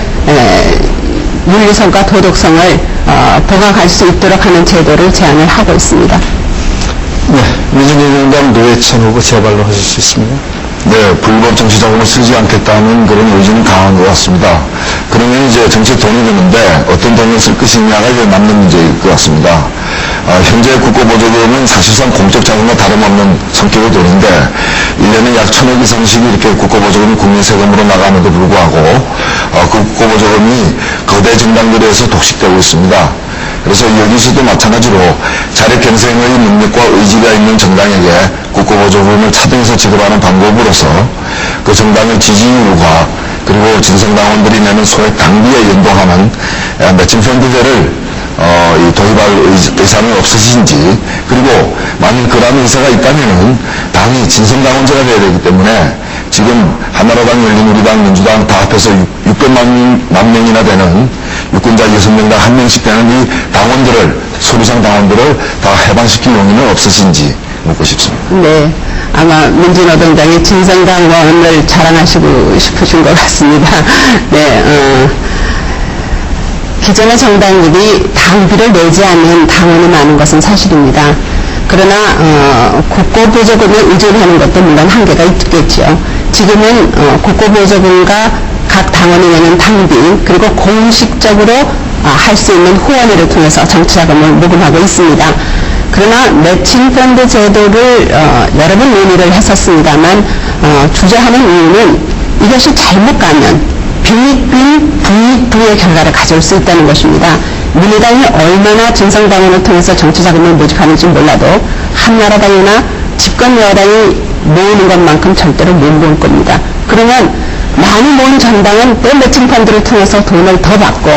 윤리성과 도덕성을 보강할 수 있도록 하는 제도를 제안을 하고 있습니다. 네, 민주노동당 노회찬 후보 재발로 하실 수 있습니다. 네, 불법 정치 자금을 쓰지 않겠다는 그런 의지는 강한 것 같습니다. 그러면 이제 정치에 돈이 드는데 어떤 돈을 쓸 것이냐가 이제 남는 문제일 것 같습니다. 현재 국고보조금은 사실상 공적 자금과 다름없는 성격의 돈인데 1년에 약 1,000억 이상씩 이렇게 국고보조금이 국민 세금으로 나가는데도 불구하고 그 국고보조금이 거대 정당들에서 독식되고 있습니다. 그래서 여기서도 마찬가지로 자력갱생의 능력과 의지가 있는 정당에게 국고보조금을 차등해서 지급하는 방법으로서 그 정당의 지지율과 그리고 진성당원들이 내는 소액 당비에 연동하는 매칭 펀드제를 도입할 의사는 없으신지, 그리고 만일 그러한 의사가 있다면은 당이 진성당원제가 되어야 되기 때문에 지금 한나라당, 열린우리당, 민주당 다 합해서 600만 명이나 되는 유권자 6명당 1명씩 되는 이 당원들을, 소비상 당원들을 다 해방시킬 용의는 없으신지 묻고 싶습니다. 네, 아마 민주노동당의 진성당원을 자랑하시고 싶으신 것 같습니다. 네, 기존의 정당들이 당비를 내지 않는 당원이 많은 것은 사실입니다. 그러나 국고보조금에 의존하는 것도 물론 한계가 있겠죠. 지금은 국고보조금과 각 당원이 내는 당비, 그리고 공식적으로 할 수 있는 후원회를 통해서 정치자금을 모금하고 있습니다. 그러나 매칭펀드 제도를 여러 번 논의를 했었습니다만 주저하는 이유는 이것이 잘못 가면 빈익빈 부익부의 결과를 가져올 수 있다는 것입니다. 민주당이 얼마나 진성당원을 통해서 정치자금을 모집하는지 몰라도 한나라당이나 집권 여당이 모으는 것만큼 절대로 못 모을 겁니다. 그러면 많이 모은 정당은 또 매칭펀드를 통해서 돈을 더 받고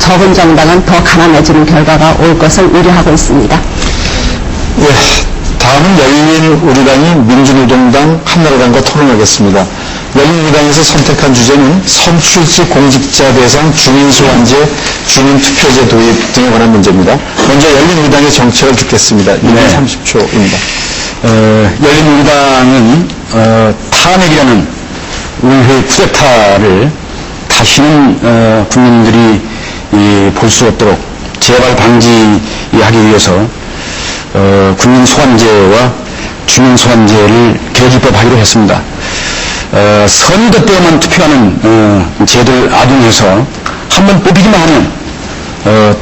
적은 정당은 더 가난해지는 결과가 올 것을 우려하고 있습니다. 예, 다음은 열린우리당이 민주노동당, 한나라당과 토론하겠습니다. 열린우리당에서 선택한 주제는 선출직 공직자 대상 주민소환제, 주민투표제 도입 등에 관한 문제입니다. 먼저 열린우리당의 정책을 듣겠습니다. 1분 30초입니다. 열린우리당은 탄핵이라는 의회 쿠데타를 다시는 국민들이 볼 수 없도록 재발 방지하기 위해서 국민 소환제와 주민 소환제를 개헌입법하기로 했습니다. 선거 때만 투표하는 제도를 악용해서 한번 뽑히기만 하면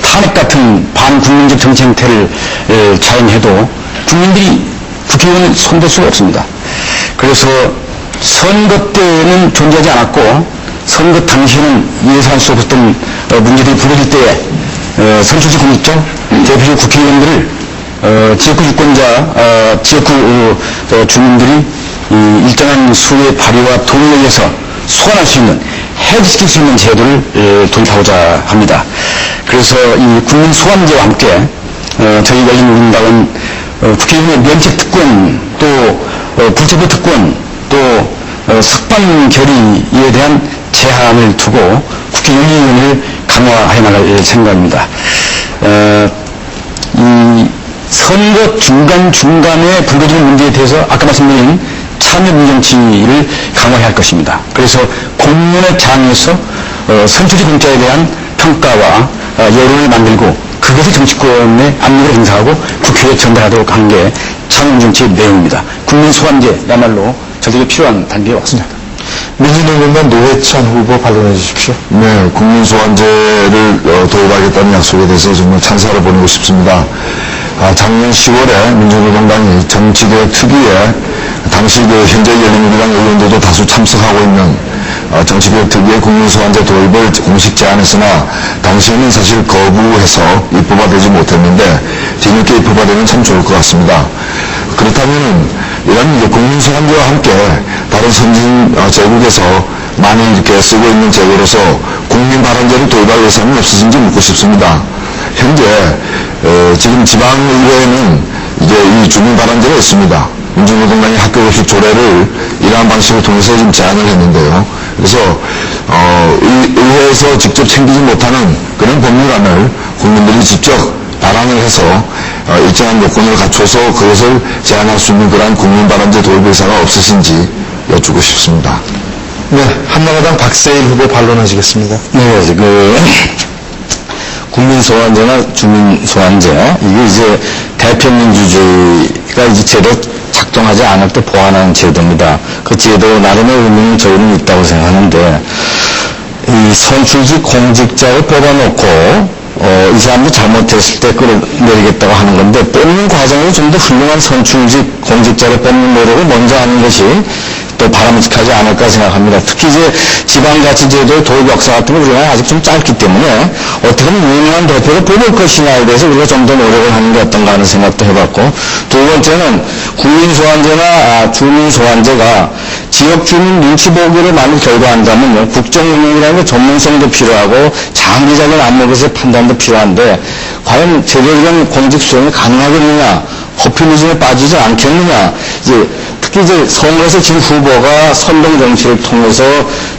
탄핵 같은 반국민적 정치 행태를 자행해도 국민들이 국회의원을 손댈 수가 없습니다. 그래서 선거 때는 존재하지 않았고 선거 당시에는 예상할 수 없었던 문제들이 불거질 때에 선출직 공직자, 대표적 국회의원들을 지역구 유권자, 지역구 주민들이 일정한 수의 발의와 동의에 의해서 소환할 수 있는, 해지시킬 수 있는 제도를 도입하고자 합니다. 그래서 이 국민 소환제와 함께 저희 열린우리당은 국회의원의 면책 특권, 또 불체포 특권, 또 석방 결의에 대한 제한을 두고 국회의원을 강화해 나갈 생각입니다. 이 선거 중간중간에 불거지는 문제에 대해서 아까 말씀드린 참여 민정치를 강화해야 할 것입니다. 그래서 공론의 장에서 선출직 공직자에 대한 평가와 여론을 만들고 그것을 정치권의 압력을 행사하고 국회에 전달하도록 한 게 참여 민정치의 내용입니다. 국민 소환제야말로 저들이 필요한 단계에 왔습니다. 민주노동당 노회찬 후보 반론해 주십시오. 네, 국민소환제를 도입하겠다는 약속에 대해서 정말 찬사를 보내고 싶습니다. 작년 10월에 민주노동당이 정치개혁 특위에 당시 현재 열린우리당 의원들도 다수 참석하고 있는 정치개혁 특위의 국민소환제 도입을 공식 제안했으나 당시에는 사실 거부해서 입법화되지 못했는데 뒤늦게 입법화되면 참 좋을 것 같습니다. 그렇다면 이런 국민소환제와 함께 다른 선진 제국에서 많이 이렇게 쓰고 있는 제도로서 국민발언제를 도입할 예산은 없으신지 묻고 싶습니다. 현재 지금 지방의회에는 이제 이 주민발언제가 있습니다. 민주노동당이 학교 급식 조례를 이러한 방식을 통해서 지금 제안을 했는데요. 그래서 의회에서 직접 챙기지 못하는 그런 법률안을 국민들이 직접 발언을 해서 일정한 요건을 갖춰서 그것을 제안할 수 있는 그러한 국민발언제 도입 의사가 없으신지 여쭙고 싶습니다. 네, 한나라당 박세일 후보 반론하시겠습니다. 네, 국민소환제나 주민소환제, 이게 이제 대표민주주의가 이제 제도 작동하지 않을 때 보완하는 제도입니다. 그 제도 나름의 의미는 저희는 있다고 생각하는데, 이 선출직 공직자를 뽑아놓고, 이 사람들이 잘못했을 때 끌어내리겠다고 하는 건데, 뽑는 과정에서 좀 더 훌륭한 선출직 공직자를 뽑는 노력을 먼저 하는 것이 또 바람직하지 않을까 생각합니다. 특히 이제 지방자치제도의 도입 역사 같은 건 우리가 아직 좀 짧기 때문에 어떻게 하면 유능한 대표를 뽑을 것이냐에 대해서 우리가 좀 더 노력을 하는 게 어떤가 하는 생각도 해봤고, 두 번째는 국민소환제나 주민소환제가 지역 주민 눈치 보기를 많이 결과한다면요, 국정운영이라는 게 전문성도 필요하고 장기적인 안목에서의 판단도 필요한데, 과연 제도적인 공직 수행이 가능하겠느냐, 포퓰리즘에 빠지지 않겠느냐, 특히 이제 선거에서 진 후보가 선동 정치를 통해서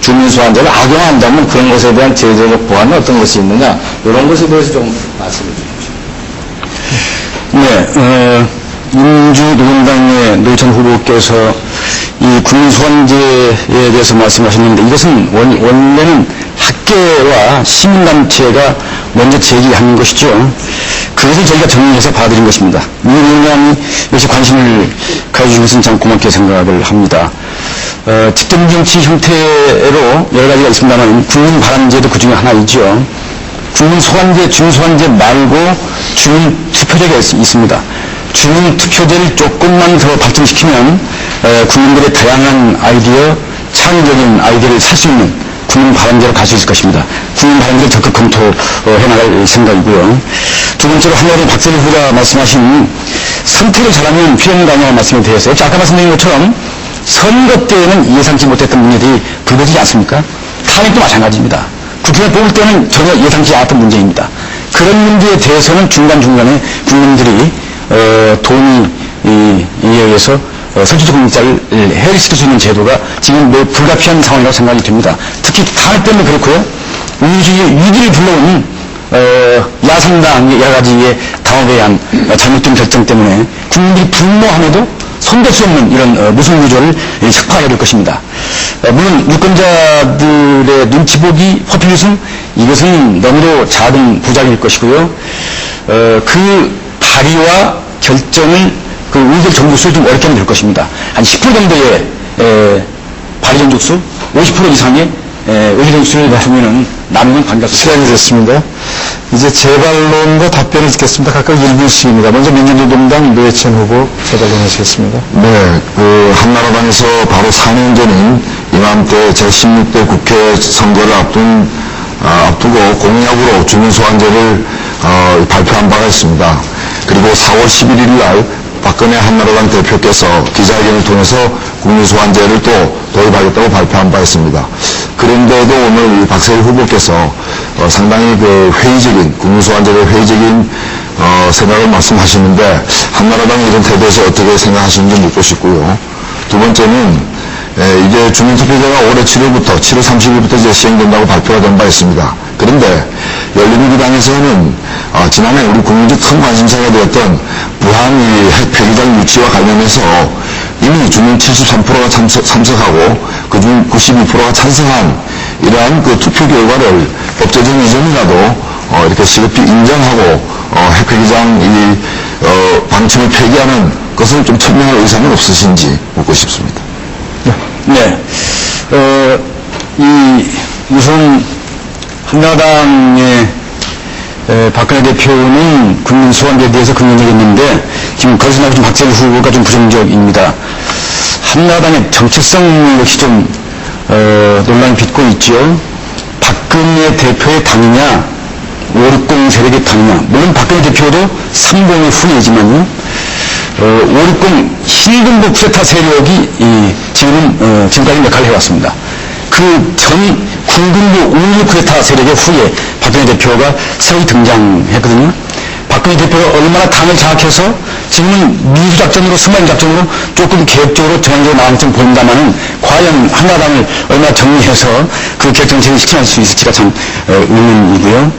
주민소환제를 악용한다면 그런 것에 대한 제도적 보완은 어떤 것이 있느냐, 이런 것에 대해서 좀 말씀해 주십시오. 네, 민주노동당의 노회찬 후보께서 이 국민소환제에 대해서 말씀하셨는데, 이것은 원래는 학계와 시민단체가 먼저 제기한 것이죠. 그것을 저희가 정리해서 받아들인 것입니다. 민주노동당이 이것이 관심을 가져준 것은 참 고맙게 생각을 합니다. 집단 정치 형태로 여러 가지가 있습니다만 국민 바람제도 그 중에 하나이죠. 국민 소환제, 주민 소환제 말고 주민 투표제가 있습니다. 주민 투표제를 조금만 더 발전시키면 국민들의 다양한 아이디어, 창의적인 아이디어를 살 수 있는 국민 바람제로 갈 수 있을 것입니다. 국민 바람제를 적극 검토해 나갈 생각이고요. 두 번째로 한나라당 박세일 후보가 말씀하신 선택을 잘하면 필요한다는 말씀에 대해서 아까 말씀드린 것처럼 선거 때에는 예상치 못했던 문제들이 불거지지 않습니까? 탄핵도 마찬가지입니다. 국회의원 뽑을 때는 전혀 예상치 않았던 문제입니다. 그런 문제에 대해서는 중간중간에 국민들이 도움에 의해서 선출직 공직자를 해결시킬 수 있는 제도가 지금 매우 불가피한 상황이라고 생각이 듭니다. 특히 탄핵 때문에 그렇고요. 민주주의 위기를 불러온 야상당의 여러 가지의 당업에 의한 잘못된 결정 때문에 국민들이 분노함에도 손댈 수 없는 이런 무슨 구조를 척파하게 될 것입니다. 물론 유권자들의 눈치 보기, 포퓰리즘, 이것은 너무도 작은 부작일 것이고요. 그 발의와 결정을 그 의결 정족수를 좀 어렵게 하면 될 것입니다. 한 10% 정도의 발의 정족수, 50% 이상의 의결 정족수를 두면은 남는 관계가 시간이 됐습니다. 이제 재발론과 답변을 듣겠습니다. 각각 1분씩입니다. 먼저 민주노동당 노회찬 후보 재발론 하시겠습니다. 네, 한나라당에서 바로 4년 전인 이맘때 제16대 국회 선거를 앞두고 공약으로 주민소환제를 발표한 바가 있습니다. 그리고 4월 11일 날 박근혜 한나라당 대표께서 기자회견을 통해서 국민소환제를 또 도입하겠다고 발표한 바 있습니다. 그런데도 오늘 박세일 후보께서 상당히 회의적인, 국민소환제의 회의적인 생각을 말씀하시는데 한나라당 이런 태도에서 어떻게 생각하시는지 묻고 싶고요. 두 번째는 이게 주민투표제가 올해 7월 30일부터 이제 시행된다고 발표가 된 바 있습니다. 그런데 열린우리당에서는 지난해 우리 국민적 큰 관심사가 되었던 부안 핵 폐기장 유치와 관련해서 이미 주민 73%가 참석하고 그중 92%가 찬성한 이러한 그 투표 결과를 법제적 이전이라도 이렇게 시급히 인정하고 핵 폐기장 방침을 폐기하는 것을 좀 천명할 의사는 없으신지 묻고 싶습니다. 네. 우선 한나라당의 박근혜 대표는 국민소환제에 대해서 긍정적이었는데 지금 거기서 나오신 박세일 후보가 좀 부정적입니다. 한나라당의 정체성 역시 좀 논란이 빚고 있죠. 박근혜 대표의 당이냐 560 세력의 당이냐. 물론 박근혜 대표도 30의 후예지만요. 560 흰금보 쿠데타 세력이 지금까지 역할을 해왔습니다. 그 전 군금보 5.16 쿠데타 세력의 후에 박근혜 대표가 새로 등장했거든요. 박근혜 대표가 얼마나 당을 장악해서 지금은 민주작전으로 스마일 작전으로 조금 개혁적으로 전환적으로 나가는 좀 보인다마는 과연 한나라당을 얼마나 정리해서 그 개혁정책을 실천할 수 있을지가 참 의문이고요.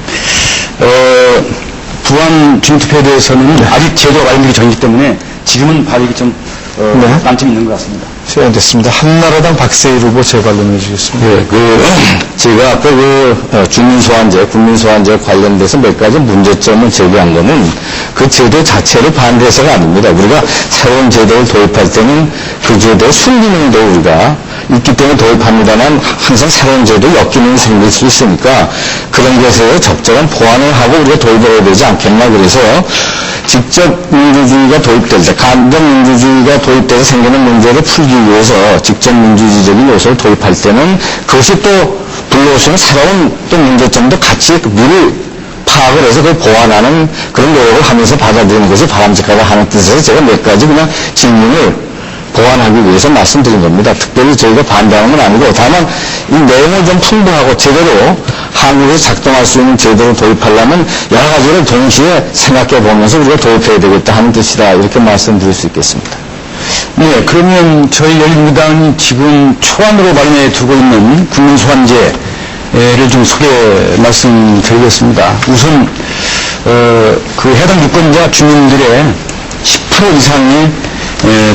부안 주민투표에 대해서는 아직 제도가 마련되기 전이기 때문에 지금은 발의가 좀 난점이 있는 것 같습니다. 시간이 됐습니다. 한나라당 박세일 후보 재발론 해주시겠습니다. 네, 제가 아까 주민소환제, 국민소환제 관련돼서 몇 가지 문제점을 제기한 거는 그 제도 자체를 반대해서가 아닙니다. 우리가 새로운 제도를 도입할 때는 그 제도의 순기능도 우리가 있기 때문에 도입합니다만 항상 새로운 제도 역기능이 생길 수 있으니까 그런 것에 적절한 보완을 하고 우리가 도입을 해야 되지 않겠나. 그래서 직접 민주주의가 도입될 때, 감정 민주주의가 도입돼서 생기는 문제를 풀기 위해서 직접 민주주의적인 요소를 도입할 때는 그것이 또 불러올 수 있는 새로운 또 문제점도 같이 미리 파악을 해서 그걸 보완하는 그런 노력을 하면서 받아들이는 것이 바람직하다 하는 뜻에서 제가 몇 가지 그냥 질문을 보완하기 위해서 말씀드린 겁니다. 특별히 저희가 반대하는 건 아니고 다만 이 내용을 좀 풍부하고 제대로 한국에서 작동할 수 있는 제도를 도입하려면 여러 가지를 동시에 생각해 보면서 우리가 도입해야 되겠다 하는 뜻이다. 이렇게 말씀드릴 수 있겠습니다. 네, 그러면 저희 열린우리당이 지금 초안으로 마련해 두고 있는 국민소환제를 좀 소개 말씀드리겠습니다. 우선 그 해당 유권자 주민들의 10% 이상의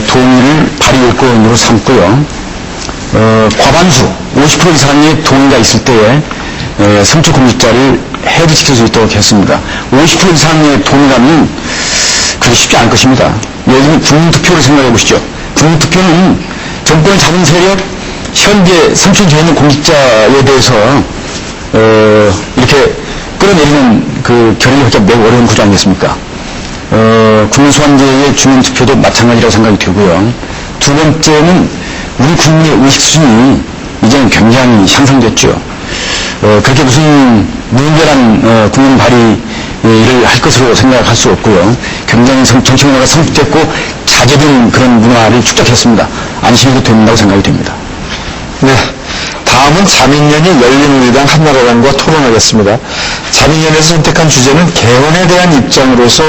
동의를 발의 요건으로 삼고요. 과반수 50% 이상의 동의가 있을 때에 선출 공직자를 해제시킬 수 있도록 했습니다. 50% 이상의 동의라면 그게 쉽지 않을 것입니다. 예를 들면 국민투표를 생각해 보시죠. 국민투표는 정권을 잡은 세력, 현재 선출되어 있는 공직자에 대해서 이렇게 끌어내리는 그 결의를 하기가 매우 어려운 구조 아니겠습니까? 국민소환제의 주민투표도 마찬가지라고 생각이 들고요. 두 번째는 우리 국민의 의식 수준이 이제는 굉장히 향상됐죠. 그렇게 무슨 무분별한 국민 발의를 할 것으로 생각할 수 없고요. 굉장히 정치 문화가 성숙됐고 자제된 그런 문화를 축적했습니다. 안심해도 된다고 생각이 됩니다. 네. 다음은 자민련이 열린우리당 한나라당과 토론하겠습니다. 자민련에서 선택한 주제는 개헌에 대한 입장으로서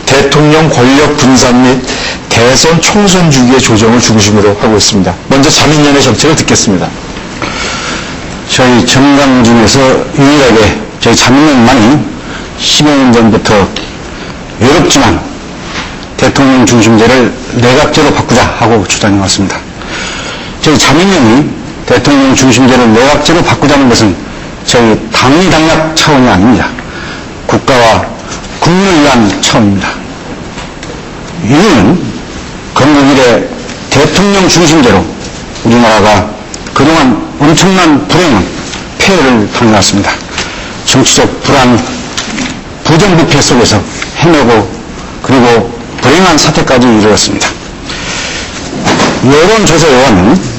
대통령 권력 분산 및 대선 총선 주기의 조정을 중심으로 하고 있습니다. 먼저 자민련의 정책을 듣겠습니다. 저희 정당 중에서 유일하게 저희 자민련만이 10여 년 전부터 외롭지만 대통령 중심제를 내각제로 바꾸자 하고 주장해 왔습니다. 저희 자민련이 대통령 중심제를 내각제로 바꾸자는 것은 저희 당리 당략 차원이 아닙니다. 국가와 국민을 위한 차원입니다. 이유는 건국 이래 대통령 중심제로 우리나라가 그동안 엄청난 불행한 폐해를 당해왔습니다. 정치적 불안, 부정부패 속에서 해내고 그리고 불행한 사태까지 이르렀습니다. 여론조사에 의하면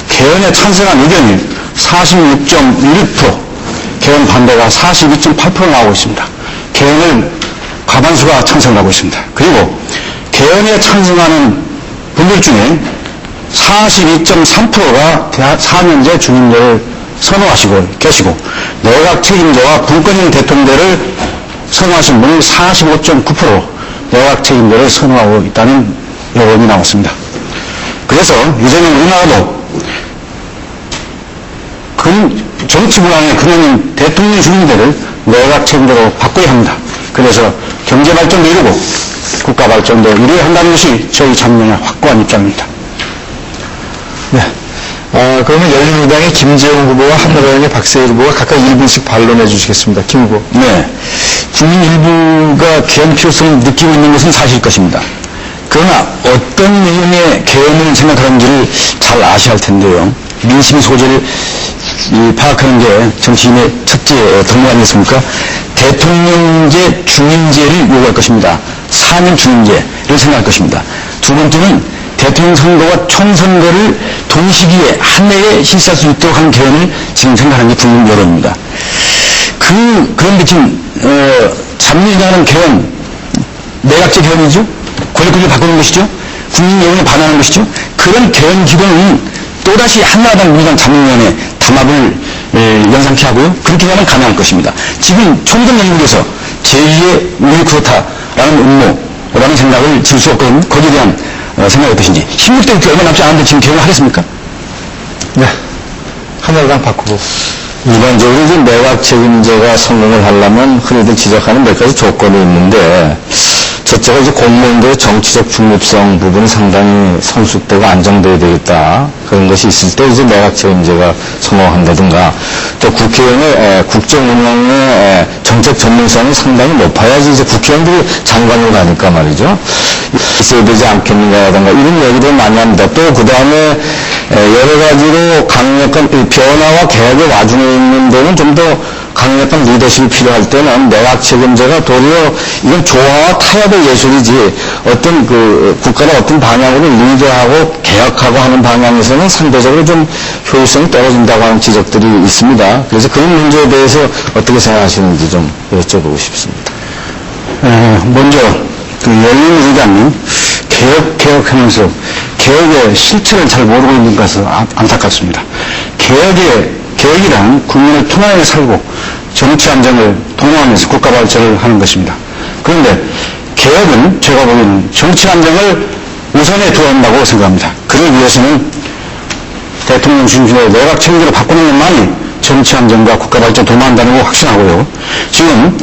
개헌에 찬성한 의견이 46.1%, 개헌 반대가 42.8% 나오고 있습니다. 개헌을 과반수가 찬성을 하고 있습니다. 그리고 개헌에 찬성하는 분들 중에 42.3%가 4년제 중임제를 선호하시고 계시고 내각 책임제와 분권형 대통령제를 선호하신 분이 45.9% 내각 책임제를 선호하고 있다는 여론이 나왔습니다. 그래서 이제는 우리나라도 정치 불안의 근원인 대통령 중임제를 내각 책임제로 바꿔야 합니다. 그래서 경제 발전도 이루고 국가 발전도 이루어야 한다는 것이 저희 자민련의 확고한 입장입니다. 네. 그러면 열린우리당의 김재용 후보와 한나라당의 박세일 후보가 각각 1분씩 반론해 주시겠습니다. 김 후보. 네. 국민 일부가 개헌 필요성을 느끼고 있는 것은 사실일 것입니다. 그러나 어떤 내용의 개헌을 생각하는지를 잘 아셔야 할 텐데요. 민심 소재를 파악하는 게 정치인의 첫째 덕목 아니겠습니까? 대통령제 중임제를 요구할 것입니다. 4년 중임제를 생각할 것입니다. 두 번째는 대통령 선거와 총선거를 동시기에 한 해에 실시할 수 있도록 하는 개헌을 지금 생각하는 게 국민 여론입니다. 그런데 지금 자민련이라는 개헌, 내각제 개헌이죠? 권력구조를 바꾸는 것이죠? 국민 여론에 반하는 것이죠? 그런 개헌 기도는 또다시 한나라당, 민주당, 자민련의 담합을 연상케 하고요. 그렇게 하면 가능할 것입니다. 지금 총선 영국에서 제2의 우리 쿠데타라는 음모라는 생각을 지을 수 없거든요. 거기에 대한 생각이 어떠신지. 16대 얼마 남지 않은데 지금 개헌을 하겠습니까? 네. 한나라당 박 후보. 일반적으로 이제 내각 책임제가 성공을 하려면 흔히들 지적하는 몇 가지 조건이 있는데, 첫째가 이제 공무원들의 정치적 중립성 부분이 상당히 성숙되고 안정되어야 되겠다. 그런 것이 있을 때 이제 내각 책임제가 성공한다든가, 또 국회의원의 국정 운영의 정책 전문성이 상당히 높아야지 이제 국회의원들이 장관으로 가니까 말이죠. 있어야 되지 않겠는가라든가 이런 얘기들 많이 합니다. 또 그 다음에 여러 가지로 강력한 변화와 개혁의 와중에 있는 데는 좀 더 강력한 리더십이 필요할 때는 내각 책임제가 도리어 이건 조화와 타협의 예술이지 어떤 국가를 어떤 방향으로 리드하고 개혁하고 하는 방향에서는 상대적으로 좀 효율성이 떨어진다고 하는 지적들이 있습니다. 그래서 그런 문제에 대해서 어떻게 생각하시는지 좀 여쭤보고 싶습니다. 먼저 열린우리당이 개혁하면서 개혁의 실체를 잘 모르고 있는 것은 안타깝습니다. 개혁이란 국민을 통합에 살고 정치 안정을 도모하면서 국가 발전을 하는 것입니다. 그런데 개혁은 제가 보기에는 정치 안정을 우선에 두어야 한다고 생각합니다. 그러기 위해서는 대통령 중심의 내각 책임제로 바꾸는 것만이 정치 안정과 국가 발전을 도모한다는 걸 확신하고요. 지금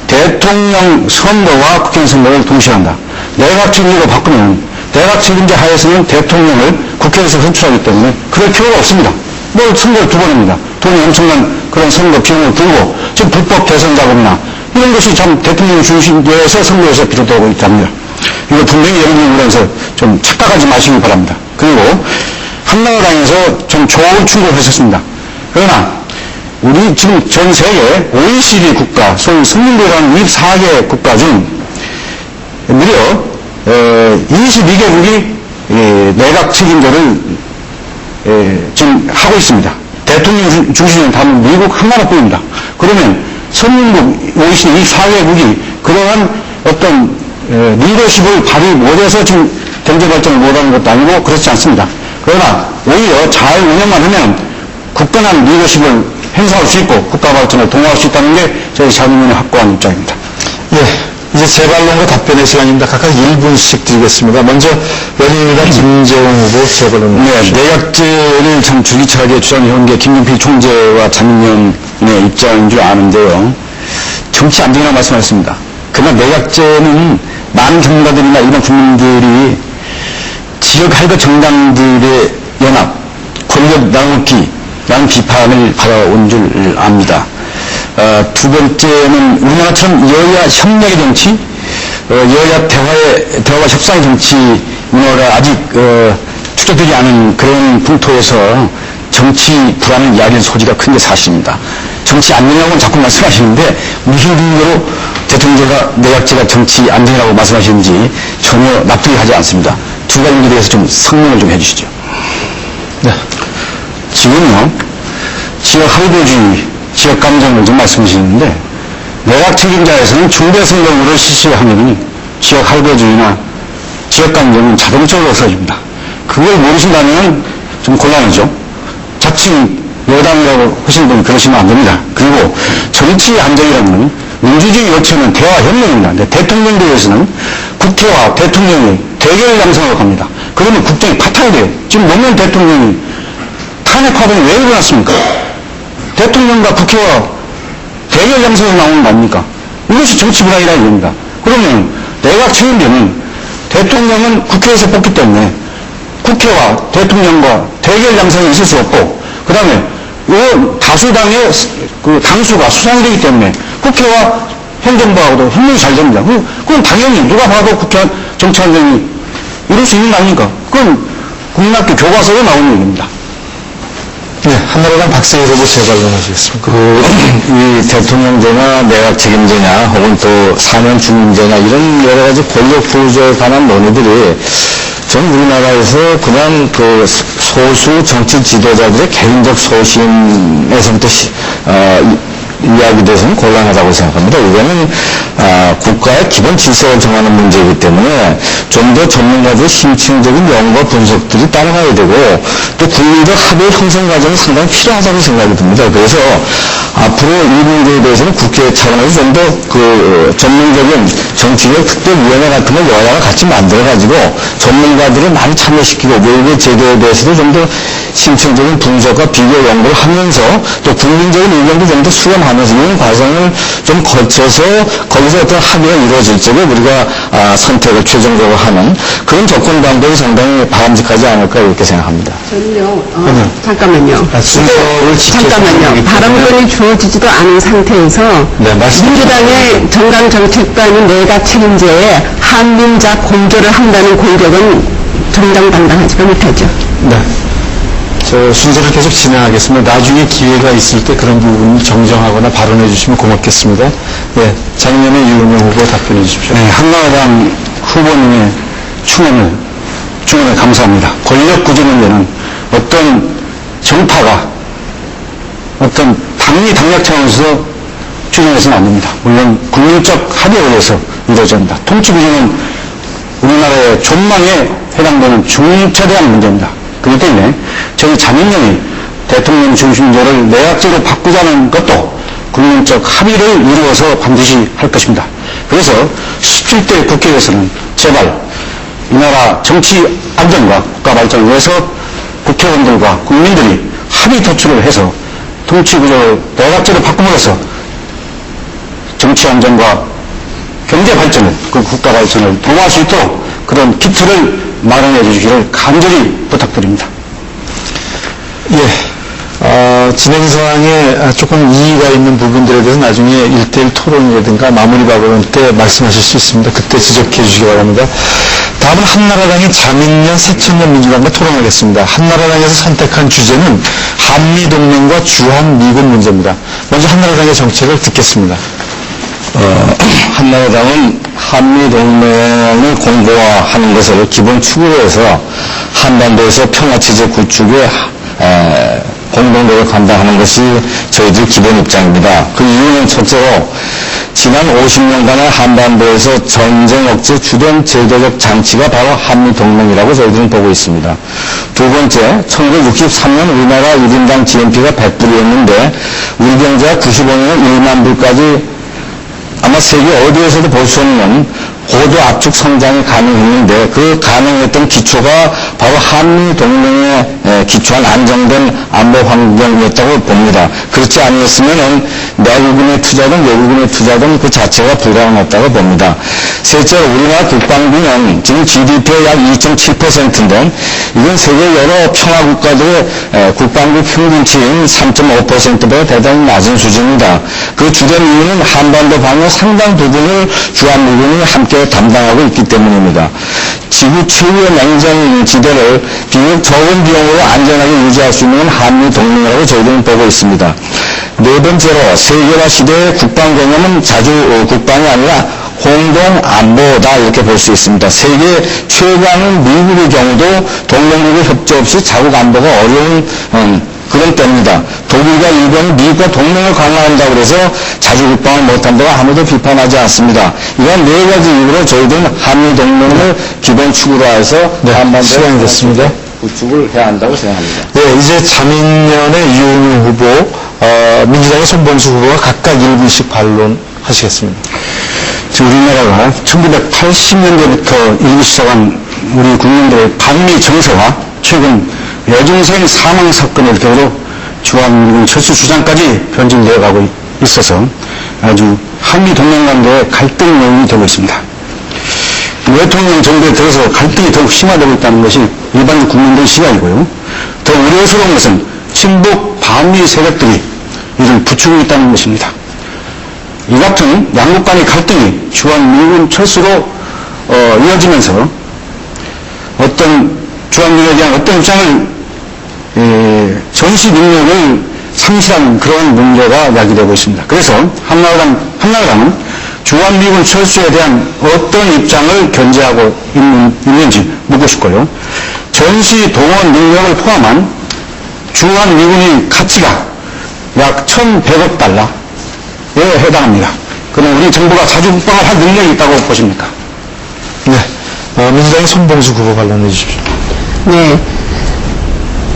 대통령 선거와 국회의원 선거를 동시에 한다. 내각 책임제로 바꾸면 내각 책임제 하에서는 대통령을 국회에서 선출하기 때문에 그럴 필요가 없습니다. 선거를 2번 합니다. 돈이 엄청난 그런 선거 비용을 들고 지금 불법 대선 자금이나 이런 것이 참 대통령 중심제에서 선거에서 비롯되고 있답니다. 이거 분명히 여러분들에서 좀 착각하지 마시기 바랍니다. 그리고 한나라당에서 좀 좋은 충고를 하셨습니다. 그러나 우리 지금 전 세계 OECD 국가, 소위 선진국이라는 24개 국가 중 무려 22개국이 내각 책임제를 지금 하고 있습니다. 대통령 중심은 다 미국 하나뿐입니다. 그러면 선진국 OECD 24개국이 그러한 어떤 리더십을 발휘 못해서 지금 경제 발전을 못하는 것도 아니고 그렇지 않습니다. 그러나 오히려 잘 운영만 하면 굳건한 리더십을 행사할 수 있고 국가 발전을 동원할 수 있다는 게 저희 자민련의 확고한 입장입니다. 예, 이제 재발론과 답변의 시간입니다. 각각 1분씩 드리겠습니다. 먼저 열린민주당 김재원 후보 재발론. 네, 내각제를 참 줄기차게 주장해온 게 김용필 총재와 자민련의 입장인 줄 아는데요. 정치 안정이라고 말씀하셨습니다. 그러나 내각제는 많은 전문가들이나 일반 국민들이 지역 할거 정당들의 연합, 권력 나누기라는 비판을 받아온 줄 압니다. 두 번째는 우리나라처럼 여야 협력의 정치, 여야 대화와 협상의 정치 문화가 아직 축적되지 않은 그런 풍토에서 정치 불안을 이야기하는 소지가 큰 게 사실입니다. 정치 안정이라고는 자꾸 말씀하시는데 무슨 근거로 대통령제가 내각제가 정치 안정이라고 말씀하시는지 전혀 납득이 가지 않습니다. 두 가지에 대해서 좀 설명을 좀 해주시죠. 네. 지금요, 지역 할거주의, 지역 감정을 좀 말씀하시는데, 내각 책임자에서는 중대선거구를 실시하면 지역 할거주의나 지역 감정은 자동적으로 없어집니다. 그걸 모르신다면 좀 곤란하죠. 자칭 여당이라고 하시는 분이 그러시면 안 됩니다. 그리고 정치 안정이라는 민주주의 요체는 대화 협력입니다. 근데 대통령제에서는 국회와 대통령이 대결 양상으로 갑니다. 그러면 국정이 파탄이 돼요. 지금 노무현 대통령이 탄핵 화동이 왜 일어났습니까? 대통령과 국회와 대결 양상으로 나오는 거 아닙니까? 이것이 정치 불안이라 이겁니다. 그러면 내각 책임자는 대통령은 국회에서 뽑기 때문에 국회와 대통령과 대결 양상이 있을 수 없고, 그 다음에 다수당의 그 당수가 수상되기 때문에 국회와 행정부하고도 협력이 잘 됩니다. 그건 당연히 누가 봐도 국회 정치 안정이 이룰 수 있는 거 아닙니까? 그건 국민학교 교과서에 나오는 얘기입니다. 네, 한나라당 박세일 후보 재발론하시겠습니까? 이 대통령제나 내각 책임제냐 혹은 또 사면 중임제냐 이런 여러 가지 권력 구조에 관한 논의들이 전 우리나라에서 그냥 그 소수 정치 지도자들의 개인적 소신에서부터 이야기돼서는 곤란하다고 생각합니다. 이거는 국가의 기본 질서를 정하는 문제이기 때문에 좀 더 전문가들의 심층적인 연구와 분석들이 따라가야 되고 또 국민적 합의 형성 과정이 상당히 필요하다고 생각이 듭니다. 그래서 앞으로 이 문제에 대해서는 국회 차원에서 좀 더 그 전문적인 정치적 특별위원회 같은 걸 여야가 같이 만들어가지고 전문가들을 많이 참여시키고 외국의 제도에 대해서도 좀 더 심층적인 분석과 비교 연구를 하면서 또 국민적인 의견도 좀 더 수렴하면서 이런 과정을 좀 거쳐서 거기서 어떤 합의가 이루어질 적에 우리가 선택을 최종적으로 하는 그런 접근 방법이 상당히 바람직하지 않을까 이렇게 생각합니다. 저는요, 잠깐만요. 순서를 지켜서 잠깐만요. 발언권이 주어지지도 않은 상태에서 네, 민주당의 정강 정책과는 내각 책임제에 한민자 공조를 한다는 공격은 정당당당하지가 못하죠. 네. 저 순서를 계속 진행하겠습니다. 나중에 기회가 있을 때 그런 부분을 정정하거나 발언해 주시면 고맙겠습니다. 네, 장면의 유은영 후보 답변해 주십시오. 네, 한나라당 후보님의 충원을 감사합니다. 권력 구조 문제는 어떤 정파가 어떤 당락 차원에서 추진해서는 안 됩니다. 물론 국민적 합의에 의해서 이루어져야 합니다. 통치 구조는 우리나라의 존망에 해당되는 중차대한 문제입니다. 그렇기 때문에 저희 자민련이 대통령 중심제를 내각제로 바꾸자는 것도 국민적 합의를 이루어서 반드시 할 것입니다. 그래서 17대 국회에서는 제발 이 나라 정치 안정과 국가 발전을 위해서 국회의원들과 국민들이 합의 도출을 해서 통치구조를 내각제로 바꿈으로써 정치 안정과 경제 발전을, 그 국가 발전을 도모할 수 있도록 그런 기틀을 마련해 주시기를 간절히 부탁드립니다. 예, 진행 사항에 조금 이의가 있는 부분들에 대해서 나중에 1대1 토론이라든가 마무리 발언 때 말씀하실 수 있습니다. 그때 지적해 주시기 바랍니다. 다음은 한나라당의 자민련 새천년 민주당과 토론하겠습니다. 한나라당에서 선택한 주제는 한미동맹과 주한미군 문제입니다. 먼저 한나라당의 정책을 듣겠습니다. 한나라당은 한미동맹을 공고화하는 것을 기본 축으로 해서 한반도에서 평화체제 구축에 공동대를 감당하는 것이 저희들 기본 입장입니다. 그 이유는 첫째로 지난 50년간의 한반도에서 전쟁 억제 주된 제도적 장치가 바로 한미동맹이라고 저희들은 보고 있습니다. 두 번째, 1963년 우리나라 1인당 GNP가 100불이었는데 우리 경제가 95년에 1만 불까지 아마 세계 어디에서도 볼 수 없는 고도 압축 성장이 가능했는데 그 가능했던 기초가 바로 한미 동맹에 기초한 안정된 안보 환경이었다고 봅니다. 그렇지 않았으면 내국인의 투자든 외국인의 투자든 그 자체가 불가능했다고 봅니다. 셋째로 우리나라 국방비는 지금 GDP의 약 2.7%인데 이건 세계 여러 평화국가들의 국방비 평균치인 3.5%보다 대단히 낮은 수준입니다. 그 주된 이유는 한반도 방어 상당 부분을 주한미군이 함께 담당하고 있기 때문입니다. 지구 최후의 냉전 지대를 비록 적은 비용으로 안전하게 유지할 수 있는 한미 동맹이라고 저희들은 보고 있습니다. 네 번째로 세계화 시대의 국방 개념은 자주 국방이 아니라 공동 안보다 이렇게 볼 수 있습니다. 세계 최강은 미국의 경우도 동맹국의 협조 없이 자국 안보가 어려운 그런 때입니다. 독일과 일본이 미국과 동맹을 강화한다고 해서 자주 국방을 못한다고 아무도 비판하지 않습니다. 이런 네 가지 이유로 저희들은 한미 동맹을 기본 축으로 해서 한반도에 시간이 됐습니다. 구축을 해야 한다고 생각합니다. 네, 이제 자민련의 이용우 후보, 민주당의 손범수 후보가 각각 1분씩 반론하시겠습니다. 지금 우리나라가 1980년대부터 일기 시작한 우리 국민들의 반미 정서와 최근 여중생 사망 사건을 계기로 주한미군 철수 주장까지 변질되어 가고 있어서 아주 한미 동맹 관계의 갈등 요인이 되고 있습니다. 대통령 정부에 들어서 갈등이 더욱 심화되고 있다는 것이 일반 국민들의 시각이고요. 더 우려스러운 것은 친북 반미 세력들이 이를 부추기고 있다는 것입니다. 이 같은 양국 간의 갈등이 주한미군 철수로 이어지면서 어떤 주한미군에 대한 어떤 입장을 전시 능력을 상실하는 그런 문제가 야기되고 있습니다. 그래서 한나라당은 주한미군 철수에 대한 어떤 입장을 견지하고 있는지 묻고 싶고요. 전시 동원 능력을 포함한 주한미군의 가치가 약 1,100억 달러에 해당합니다. 그럼 우리 정부가 자주 국방을 할 능력이 있다고 보십니까? 네, 민주당의 손범수 후보 반론해 주십시오. 네.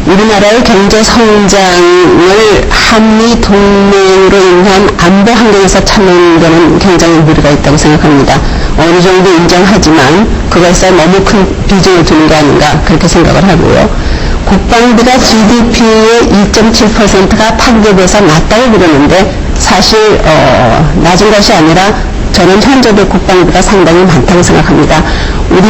우리나라의 경제 성장을 한미 동맹으로 인한 안보 환경에서 찾는 데는 굉장히 무리가 있다고 생각합니다. 어느 정도 인정하지만 그것에 너무 큰 비중을 두는 게 아닌가 그렇게 생각을 하고요. 국방비가 GDP의 2.7%가 판교에서 낮다고 그러는데 사실 낮은 것이 아니라 저는 현재도 국방비가 상당히 많다고 생각합니다. 우리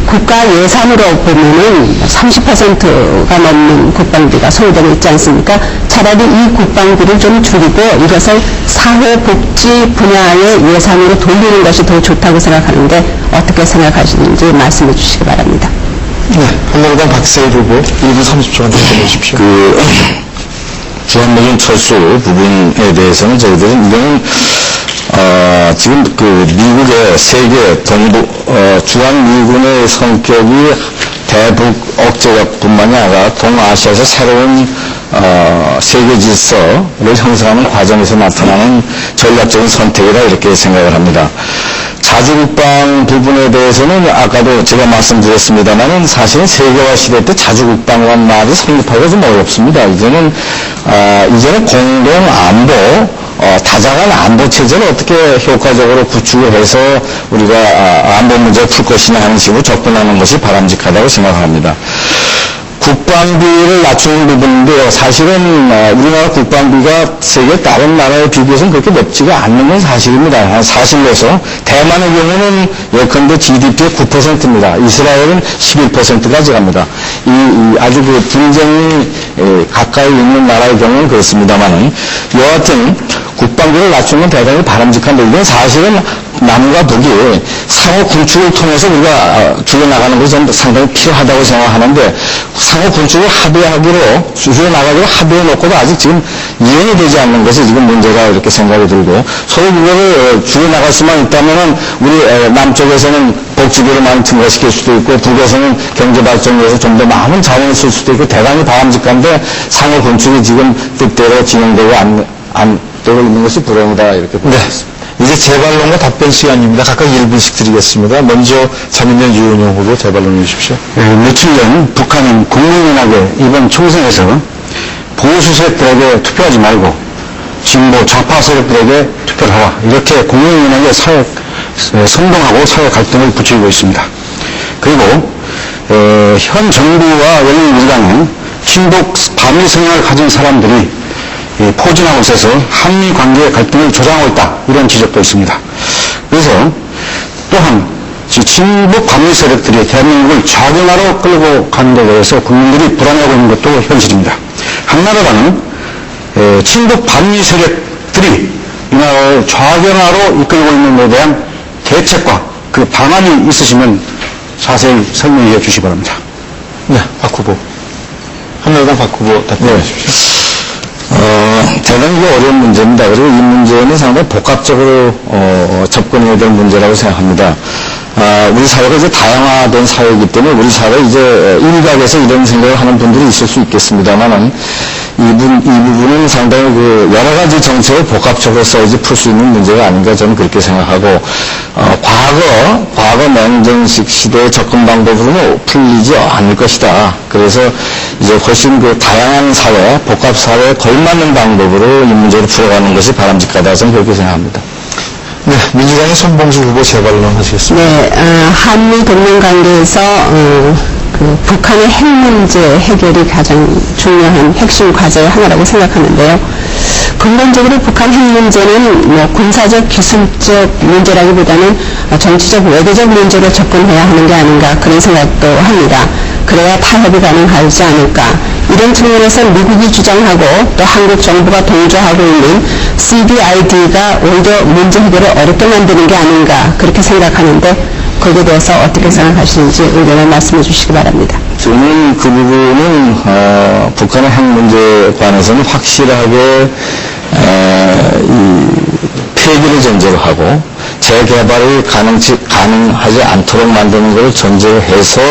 국가 예산으로 보면은 30%가 넘는 국방비가 소요되고 있지 않습니까? 차라리 이 국방비를 좀 줄이고 이것을 사회복지 분야의 예산으로 돌리는 것이 더 좋다고 생각하는데 어떻게 생각하시는지 말씀해 주시기 바랍니다. 네, 한나라당 박세일 후보 1분 30초간 답변해 주십시오. 주한미군 철수 부분에 대해서는 저희들은 이거는 지금 미국의 세계 동부 주한미군의 성격이 대북 억제뿐만이 아니라 동아시아에서 새로운 세계 질서를 형성하는 과정에서 나타나는 전략적인 선택이라 이렇게 생각을 합니다. 자주국방 부분에 대해서는 아까도 제가 말씀드렸습니다만은 사실은 세계화 시대 때 자주국방이라는 말이 성립하기가 좀 어렵습니다. 이제는 공동 안보, 다자간 안보 체제를 어떻게 효과적으로 구축을 해서 우리가 안보 문제를 풀 것이냐 하는 식으로 접근하는 것이 바람직하다고 생각합니다. 국방비를 낮추는 부분인데요. 사실은 우리나라 국방비가 세계 다른 나라에 비교해서는 그렇게 높지가 않는 건 사실입니다. 사실로서 대만의 경우는 예컨대 GDP의 9%입니다. 이스라엘은 11%까지 갑니다. 아주 분쟁이 가까이 있는 나라의 경우는 그렇습니다만은 여하튼 국방비를 낮추는 건 대단히 바람직한데 이건 사실은 남과 북이 상호 군축을 통해서 우리가 줄여나가는 것이 저는 상당히 필요하다고 생각하는데 상호 군축을 줄여나가기로 합의해 놓고도 아직 지금 이행이 되지 않는 것이 지금 문제가 이렇게 생각이 들고 서로 그거를 줄여나갈 수만 있다면은 우리 남쪽에서는 복지비를 증가시킬 수도 있고 북에서는 경제발전을 위해서 좀 더 많은 자원을 쓸 수도 있고 대단히 바람직한데 상호 군축이 지금 뜻대로 진행되고 안 되고 있는 것이 불행하다 이렇게 보고 있습니다. 이제 재발론과 답변 시간입니다. 각각 1분씩 드리겠습니다. 먼저 자민련 유은영 후보 재발론해 주십시오. 며칠 전 북한은 국민연합의 이번 총선에서 보수 세력들에게 투표하지 말고 진보 좌파 세력들에게 투표를 하라 이렇게 국민연합의 선동하고 사회 갈등을 부추기고 있습니다. 그리고 현 정부와 열린민주당은 친북 반미 성향을 가진 사람들이 포진하고 있어서 한미 관계의 갈등을 조장하고 있다 이런 지적도 있습니다. 그래서 또한 친북 반미 세력들이 대한민국을 좌경화로 끌고 가는 데 대해서 국민들이 불안해하고 있는 것도 현실입니다. 한나라당은 친북 반미 세력들이 이 나라를 좌경화로 이끌고 있는 데 대한 대책과 그 방안이 있으시면 자세히 설명해 주시기 바랍니다. 네, 박 후보. 한나라당 박 후보 답변해 주십시오. 대단히 어려운 문제입니다. 그리고 이 문제는 상당히 복합적으로 접근해야 될 문제라고 생각합니다. 우리 사회가 이제 다양화된 사회이기 때문에 우리 사회 이제 일각에서 이런 생각을 하는 분들이 있을 수 있겠습니다만은 이 부분은 상당히 여러 가지 정책을 복합적으로 써야지 풀 수 있는 문제가 아닌가 저는 그렇게 생각하고 과거 냉전식 시대의 접근 방법으로는 풀리지 않을 것이다. 그래서 이제 훨씬 다양한 사회, 복합 사회에 걸맞는 방법으로 이 문제를 풀어가는 것이 바람직하다 저는 그렇게 생각합니다. 네, 민주당의 손봉수 후보 재발론 하시겠습니다. 네, 한미 동맹 관계에서 북한의 핵 문제 해결이 가장 중요한 핵심 과제의 하나라고 생각하는데요. 근본적으로 북한 핵 문제는 군사적, 기술적 문제라기보다는 정치적, 외교적 문제로 접근해야 하는 게 아닌가 그런 생각도 합니다. 그래야 타협이 가능하지 않을까. 이런 측면에서 미국이 주장하고 또 한국 정부가 동조하고 있는 CBID가 오히려 문제 해결을 어렵게 만드는 게 아닌가 그렇게 생각하는데 거기에 대해서 어떻게 생각하시는지 의견을 말씀해 주시기 바랍니다. 저는 그 부분은 북한의 핵 문제에 관해서는 확실하게 이 폐기를 전제로 하고 재개발이 가능하지 않도록 만드는 것을 전제로 해서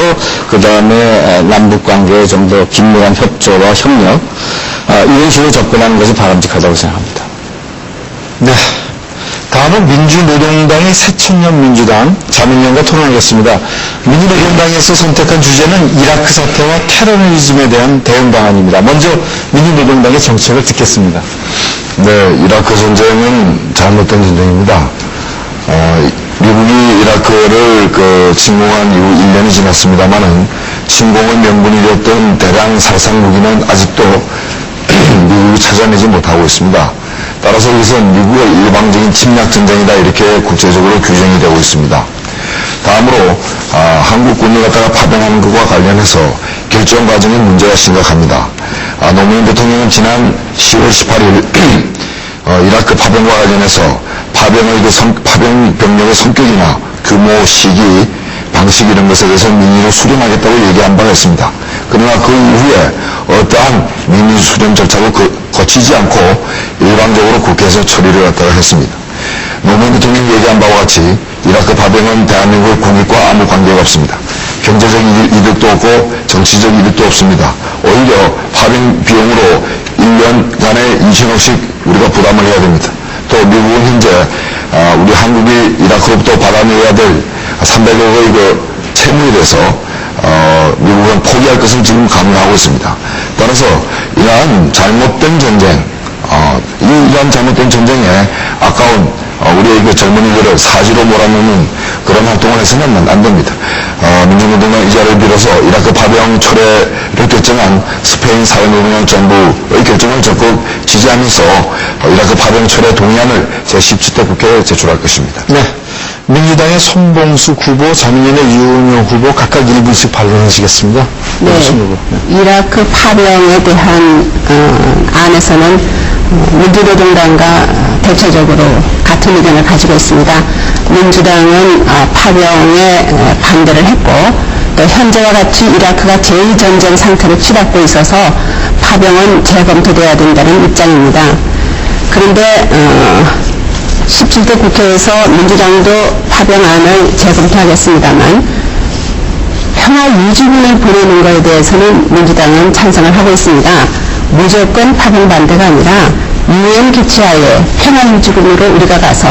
그 다음에 남북관계에 좀 더 긴밀한 협조와 협력 이런 식으로 접근하는 것이 바람직하다고 생각합니다. 네. 다음은 민주노동당의 새천년 민주당 자민련과 토론하겠습니다. 민주노동당에서 선택한 주제는 이라크 사태와 테러리즘에 대한 대응 방안입니다. 먼저 민주노동당의 정책을 듣겠습니다. 네, 이라크 전쟁은 잘못된 전쟁입니다. 미국이 이라크를 침공한 이후 1년이 지났습니다만은 침공의 명분이 되었던 대량 살상 무기는 아직도 미국이 찾아내지 못하고 있습니다. 따라서 이것은 미국의 일방적인 침략 전쟁이다 이렇게 국제적으로 규정이 되고 있습니다. 다음으로 한국군이 갖다가 파병하는 것과 관련해서 결정 과정의 문제가 심각합니다. 노무현 대통령은 지난 10월 18일 이라크 파병과 관련해서 파병 병력의 성격이나 규모, 시기, 방식 이런 것에 대해서 민의를 수렴하겠다고 얘기한 바가 있습니다. 그러나 그 이후에 어떠한 민의 수렴 절차를 거치지 않고 일방적으로 국회에서 처리를 갖다가 했습니다. 노무현 대통령이 얘기한 바와 같이 이라크 파병은 대한민국의 국익과 아무 관계가 없습니다. 경제적 이득도 없고 정치적 이득도 없습니다. 오히려 파병 비용으로 1년간에 2천억씩 우리가 부담을 해야 됩니다. 또 미국은 현재 우리 한국이 이라크로부터 받아내야 될 300억의 채무에 대해서 미국은 포기할 것을 지금 강요하고 있습니다. 따라서 이러한 잘못된 전쟁, 이러한 잘못된 전쟁에 아까운 우리의 젊은이들을 사지로 몰아넣는 그런 활동을 해서는 안 됩니다. 민주노동당 이 자리를 빌어서 이라크 파병 철회를 결정한 스페인 사회노동당 정부의 결정을 적극 지지하면서 이라크 파병 철회 동의안을 제17대 국회에 제출할 것입니다. 네. 민주당의 손봉수 후보, 자민련의 유은영 후보 각각 1분씩 발언하시겠습니다. 네. 이라크 파병에 대한 안에서는 민주노동당과 대체적으로 같은 의견을 가지고 있습니다. 민주당은 파병에 반대를 했고 또 현재와 같이 이라크가 제2전쟁 상태로 치닫고 있어서 파병은 재검토돼야 된다는 입장입니다. 그런데 17대 국회에서 민주당도 파병안을 재검토하겠습니다만 평화유지군을 보내는 것에 대해서는 민주당은 찬성을 하고 있습니다. 무조건 파병 반대가 아니라 UN 기치하에 평화유지군으로 우리가 가서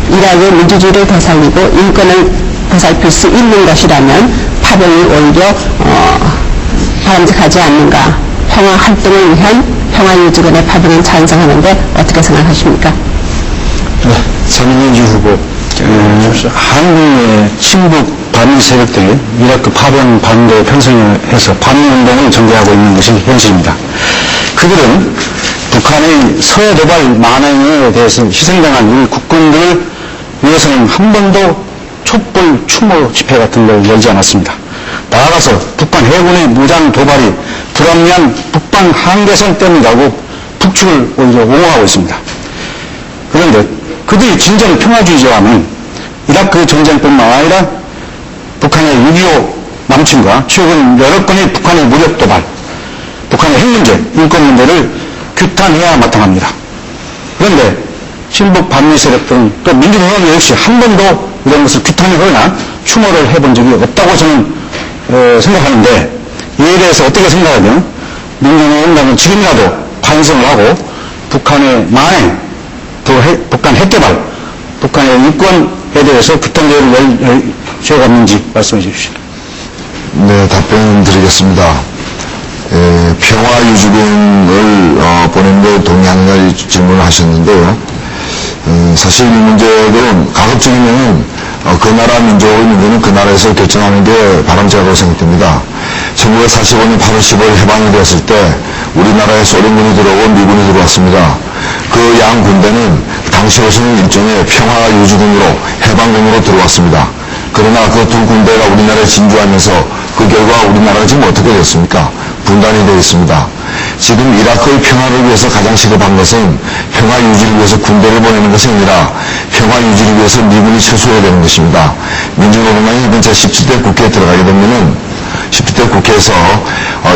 이라크의 민주주의를 되살리고 인권을 보살필 수 있는 것이라면 파병이 오히려 바람직하지 않는가. 평화 활동을 위한 평화유지군의 파병은 찬성하는데 어떻게 생각하십니까? 네, 전민주 후보. 한국의 친북 반미 세력들이 이라크 파병 반대에 편성해서 반미운동을 전개하고 있는 것이 현실입니다. 그들은 북한의 서해도발 만행에 대해서 희생당한 우리 국군들을 위해서는 한 번도 촛불 추모 집회 같은 걸 열지 않았습니다. 나아가서 북한 해군의 무장 도발이 불합리한 북방 한계선 때문이라고 북측을 오히려 옹호하고 있습니다. 그런데 그들이 진정 평화주의자라면 이라크 전쟁뿐만 아니라 북한의 6.25 남침과 최근 여러 건의 북한의 무력 도발, 북한의 핵 문제, 인권 문제를 규탄해야 마땅합니다. 그런데 친북 반미 세력들은 또 민주노동 역시 한 번도 이런 것을 규탄하거나 추모를 해본 적이 없다고 저는 생각하는데 이에 대해서 어떻게 생각하며 민주노동당은 지금이라도 반성을 하고 북한의 만행, 북한 핵개발, 북한의 인권에 대해서 규탄대회를 지어갔는지 말씀해 주십시오. 네, 답변 드리겠습니다. 평화유지군을 보낸 데 동의하느냐 질문을 하셨는데요. 사실 이 문제도 가급적이면 그 나라 민족의 문제는 그 나라에서 결정하는 게 바람직하다고 생각됩니다. 1945년 8월 15일 해방이 되었을 때 우리나라에 소련군이 들어오고 미군이 들어왔습니다. 그 양 군대는 당시로서는 일종의 평화유지군으로 해방군으로 들어왔습니다. 그러나 그 두 군대가 우리나라에 진주하면서 그 결과 우리나라가 지금 어떻게 됐습니까? 분단이 되어 있습니다. 지금 이라크의 평화를 위해서 가장 시급한 것은 평화 유지를 위해서 군대를 보내는 것이 아니라 평화 유지를 위해서 미군이 철수해야 되는 것입니다. 민주노동당이 이번 제17대 국회에 들어가게 되면은 17대 국회에서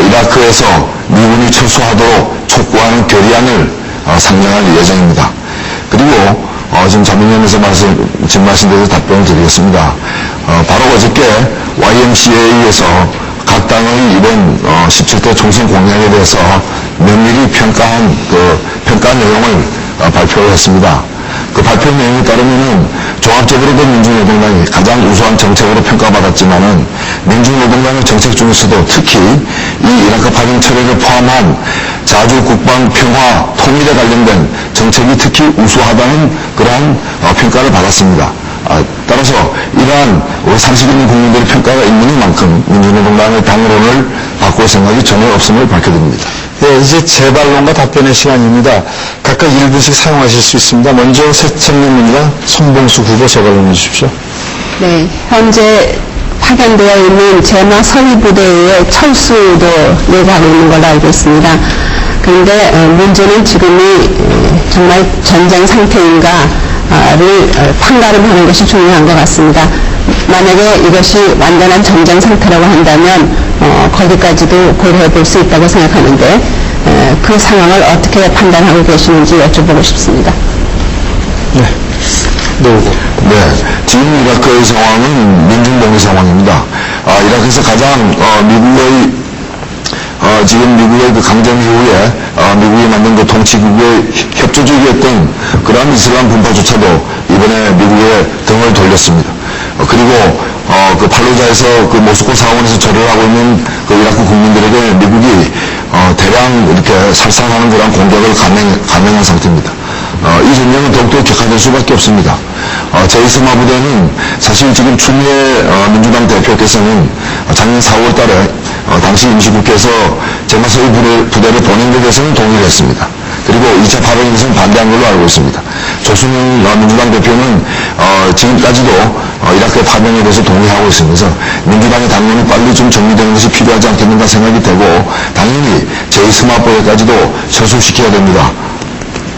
이라크에서 미군이 철수하도록 촉구하는 결의안을 상정할 예정입니다. 그리고 지금 자민위원회에서 질문하신 대로 답변을 드리겠습니다. 바로 어저께 YMCA에서 각 당의 이번 17대 총선 공약에 대해서 면밀히 평가한 평가 내용을 발표를 했습니다. 그 발표 내용에 따르면은 종합적으로도 민주노동당이 가장 우수한 정책으로 평가받았지만은 민주노동당의 정책 중에서도 특히 이 이라크 파병 철회를 포함한 자주 국방 평화 통일에 관련된 정책이 특히 우수하다는 그러한 평가를 받았습니다. 따라서 이러한 우리 상식 있는 국민들의 평가가 있는 만큼 민주노동당의 당론을 바꿀 생각이 전혀 없음을 밝혀드립니다. 네, 이제 재발론과 답변의 시간입니다. 각각 1분씩 사용하실 수 있습니다. 먼저 새천년민주당 손봉수 후보 재발론해 주십시오. 네, 현재 파견되어 있는 제마 서위부대의 철수도 예고하고 있는 걸로 알고 있습니다. 그런데 문제는 지금이 정말 전쟁 상태인가를 판가름하는 것이 중요한 것 같습니다. 만약에 이것이 완전한 전쟁 상태라고 한다면 거기까지도 고려해 볼 수 있다고 생각하는데 그 상황을 어떻게 판단하고 계시는지 여쭤보고 싶습니다. 네, 후보. 네, 지금 이라크의 상황은 민중봉기 상황입니다. 이라크에서 가장 지금 미국의 그 강점 이후에 미국이 만든 그 통치국의 협조적이었던 그러한 이슬람 분파조차도 이번에 미국에 등을 돌렸습니다. 그리고 그 팔루자에서 그 모스코 사원에서 절을 하고 있는 그 이라크 국민들에게 미국이 대량 이렇게 살상하는 그런 공격을 감행한 상태입니다. 이 전쟁은 더욱더 격화될 수밖에 없습니다. 제2스마 부대는 사실 지금 추미애 민주당 대표께서는 작년 4월 달에 당시 임시국회에서 제마서위 부대를 보낸 데 대해서는 동의를 했습니다. 그리고 2차 파병에 대해서는 반대한 걸로 알고 있습니다. 조순영 민주당 대표는 지금까지도 이라크의 파병에 대해서 동의하고 있으면서 민주당의 당론이 빨리 좀 정리되는 것이 필요하지 않겠는가 생각이 되고 당연히 제2스마 부대까지도 철수시켜야 됩니다.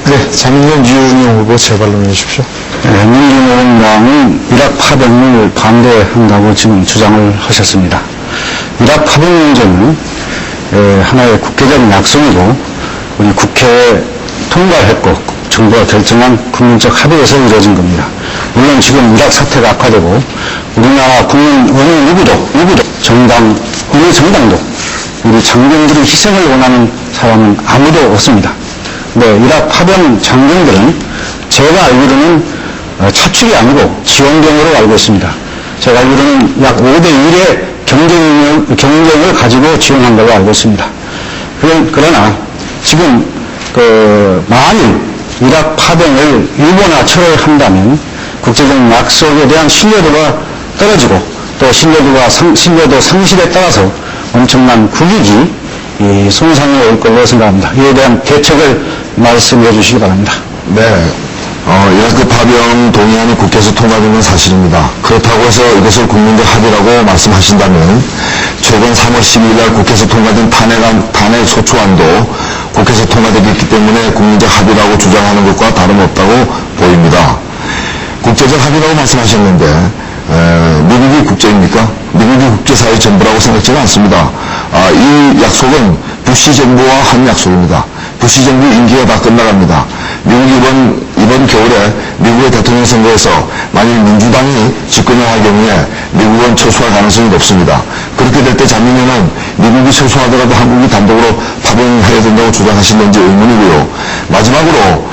네, 자민련 유은영 후보 재발론해 주십시오. 민주노동당은 이락 파병을 반대한다고 지금 주장을 하셨습니다. 이락 파병 문제는 하나의 국회적 약속이고 우리 국회에 통과했고 정부가 결정한 국민적 합의에서 이루어진 겁니다. 물론 지금 이락 사태가 악화되고 우리나라 국민 어느 누구도 정당 어느 정당도 우리 장병들의 희생을 원하는 사람은 아무도 없습니다. 네, 이락 파병 장병들은 제가 알기로는 차출이 아니고 지원병으로 알고 있습니다. 제가 알기로는 약 5대1의 경쟁을 가지고 지원한 걸로 알고 있습니다. 그러나 지금 만일 이락 파병을 일본화 철회한다면 국제적 약속에 대한 신뢰도가 떨어지고 또 신뢰도 상실에 따라서 엄청난 국익이 손상이 올 걸로 생각합니다. 이에 대한 대책을 말씀해 주시기 바랍니다. 네. 이라크 파병 동의안이 국회에서 통과된 건 사실입니다. 그렇다고 해서 이것을 국민적 합의라고 말씀하신다면 최근 3월 12일 날 국회에서 통과된 탄핵 소추안도 국회에서 통과되기 때문에 국민적 합의라고 주장하는 것과 다름없다고 보입니다. 국제적 합의라고 말씀하셨는데 미국이 국제입니까? 미국이 국제사회 전부라고 생각지는 않습니다. 이 약속은 부시 정부와 한 약속입니다. 부시 정부 임기가 다 끝나갑니다. 미국이 이번 겨울에 미국의 대통령 선거에서 만일 민주당이 집권을 할 경우에 미국은 철수할 가능성이 높습니다. 그렇게 될 때 자민련은 미국이 철수하더라도 한국이 단독으로 파병해야 된다고 주장하시는지 의문이고요. 마지막으로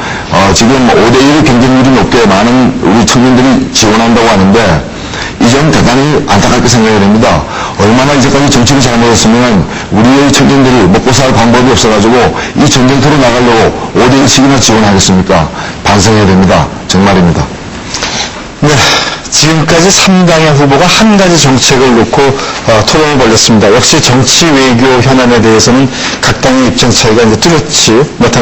지금 5대1의 경쟁률이 높게 많은 우리 청년들이 지원한다고 하는데 이 점 대단히 안타깝게 생각이 됩니다. 얼마나 이제까지 정치를 잘못했으면 우리의 청년들이 먹고 살 방법이 없어가지고 이 전쟁터로 나가려고 5대1씩이나 지원하겠습니까? 반성해야 됩니다. 정말입니다. 네, 지금까지 3당의 후보가 한 가지 정책을 놓고 토론을 벌였습니다. 역시 정치 외교 현안에 대해서는 각 당의 입장 차이가 이제 뚜렷이 나타납니다.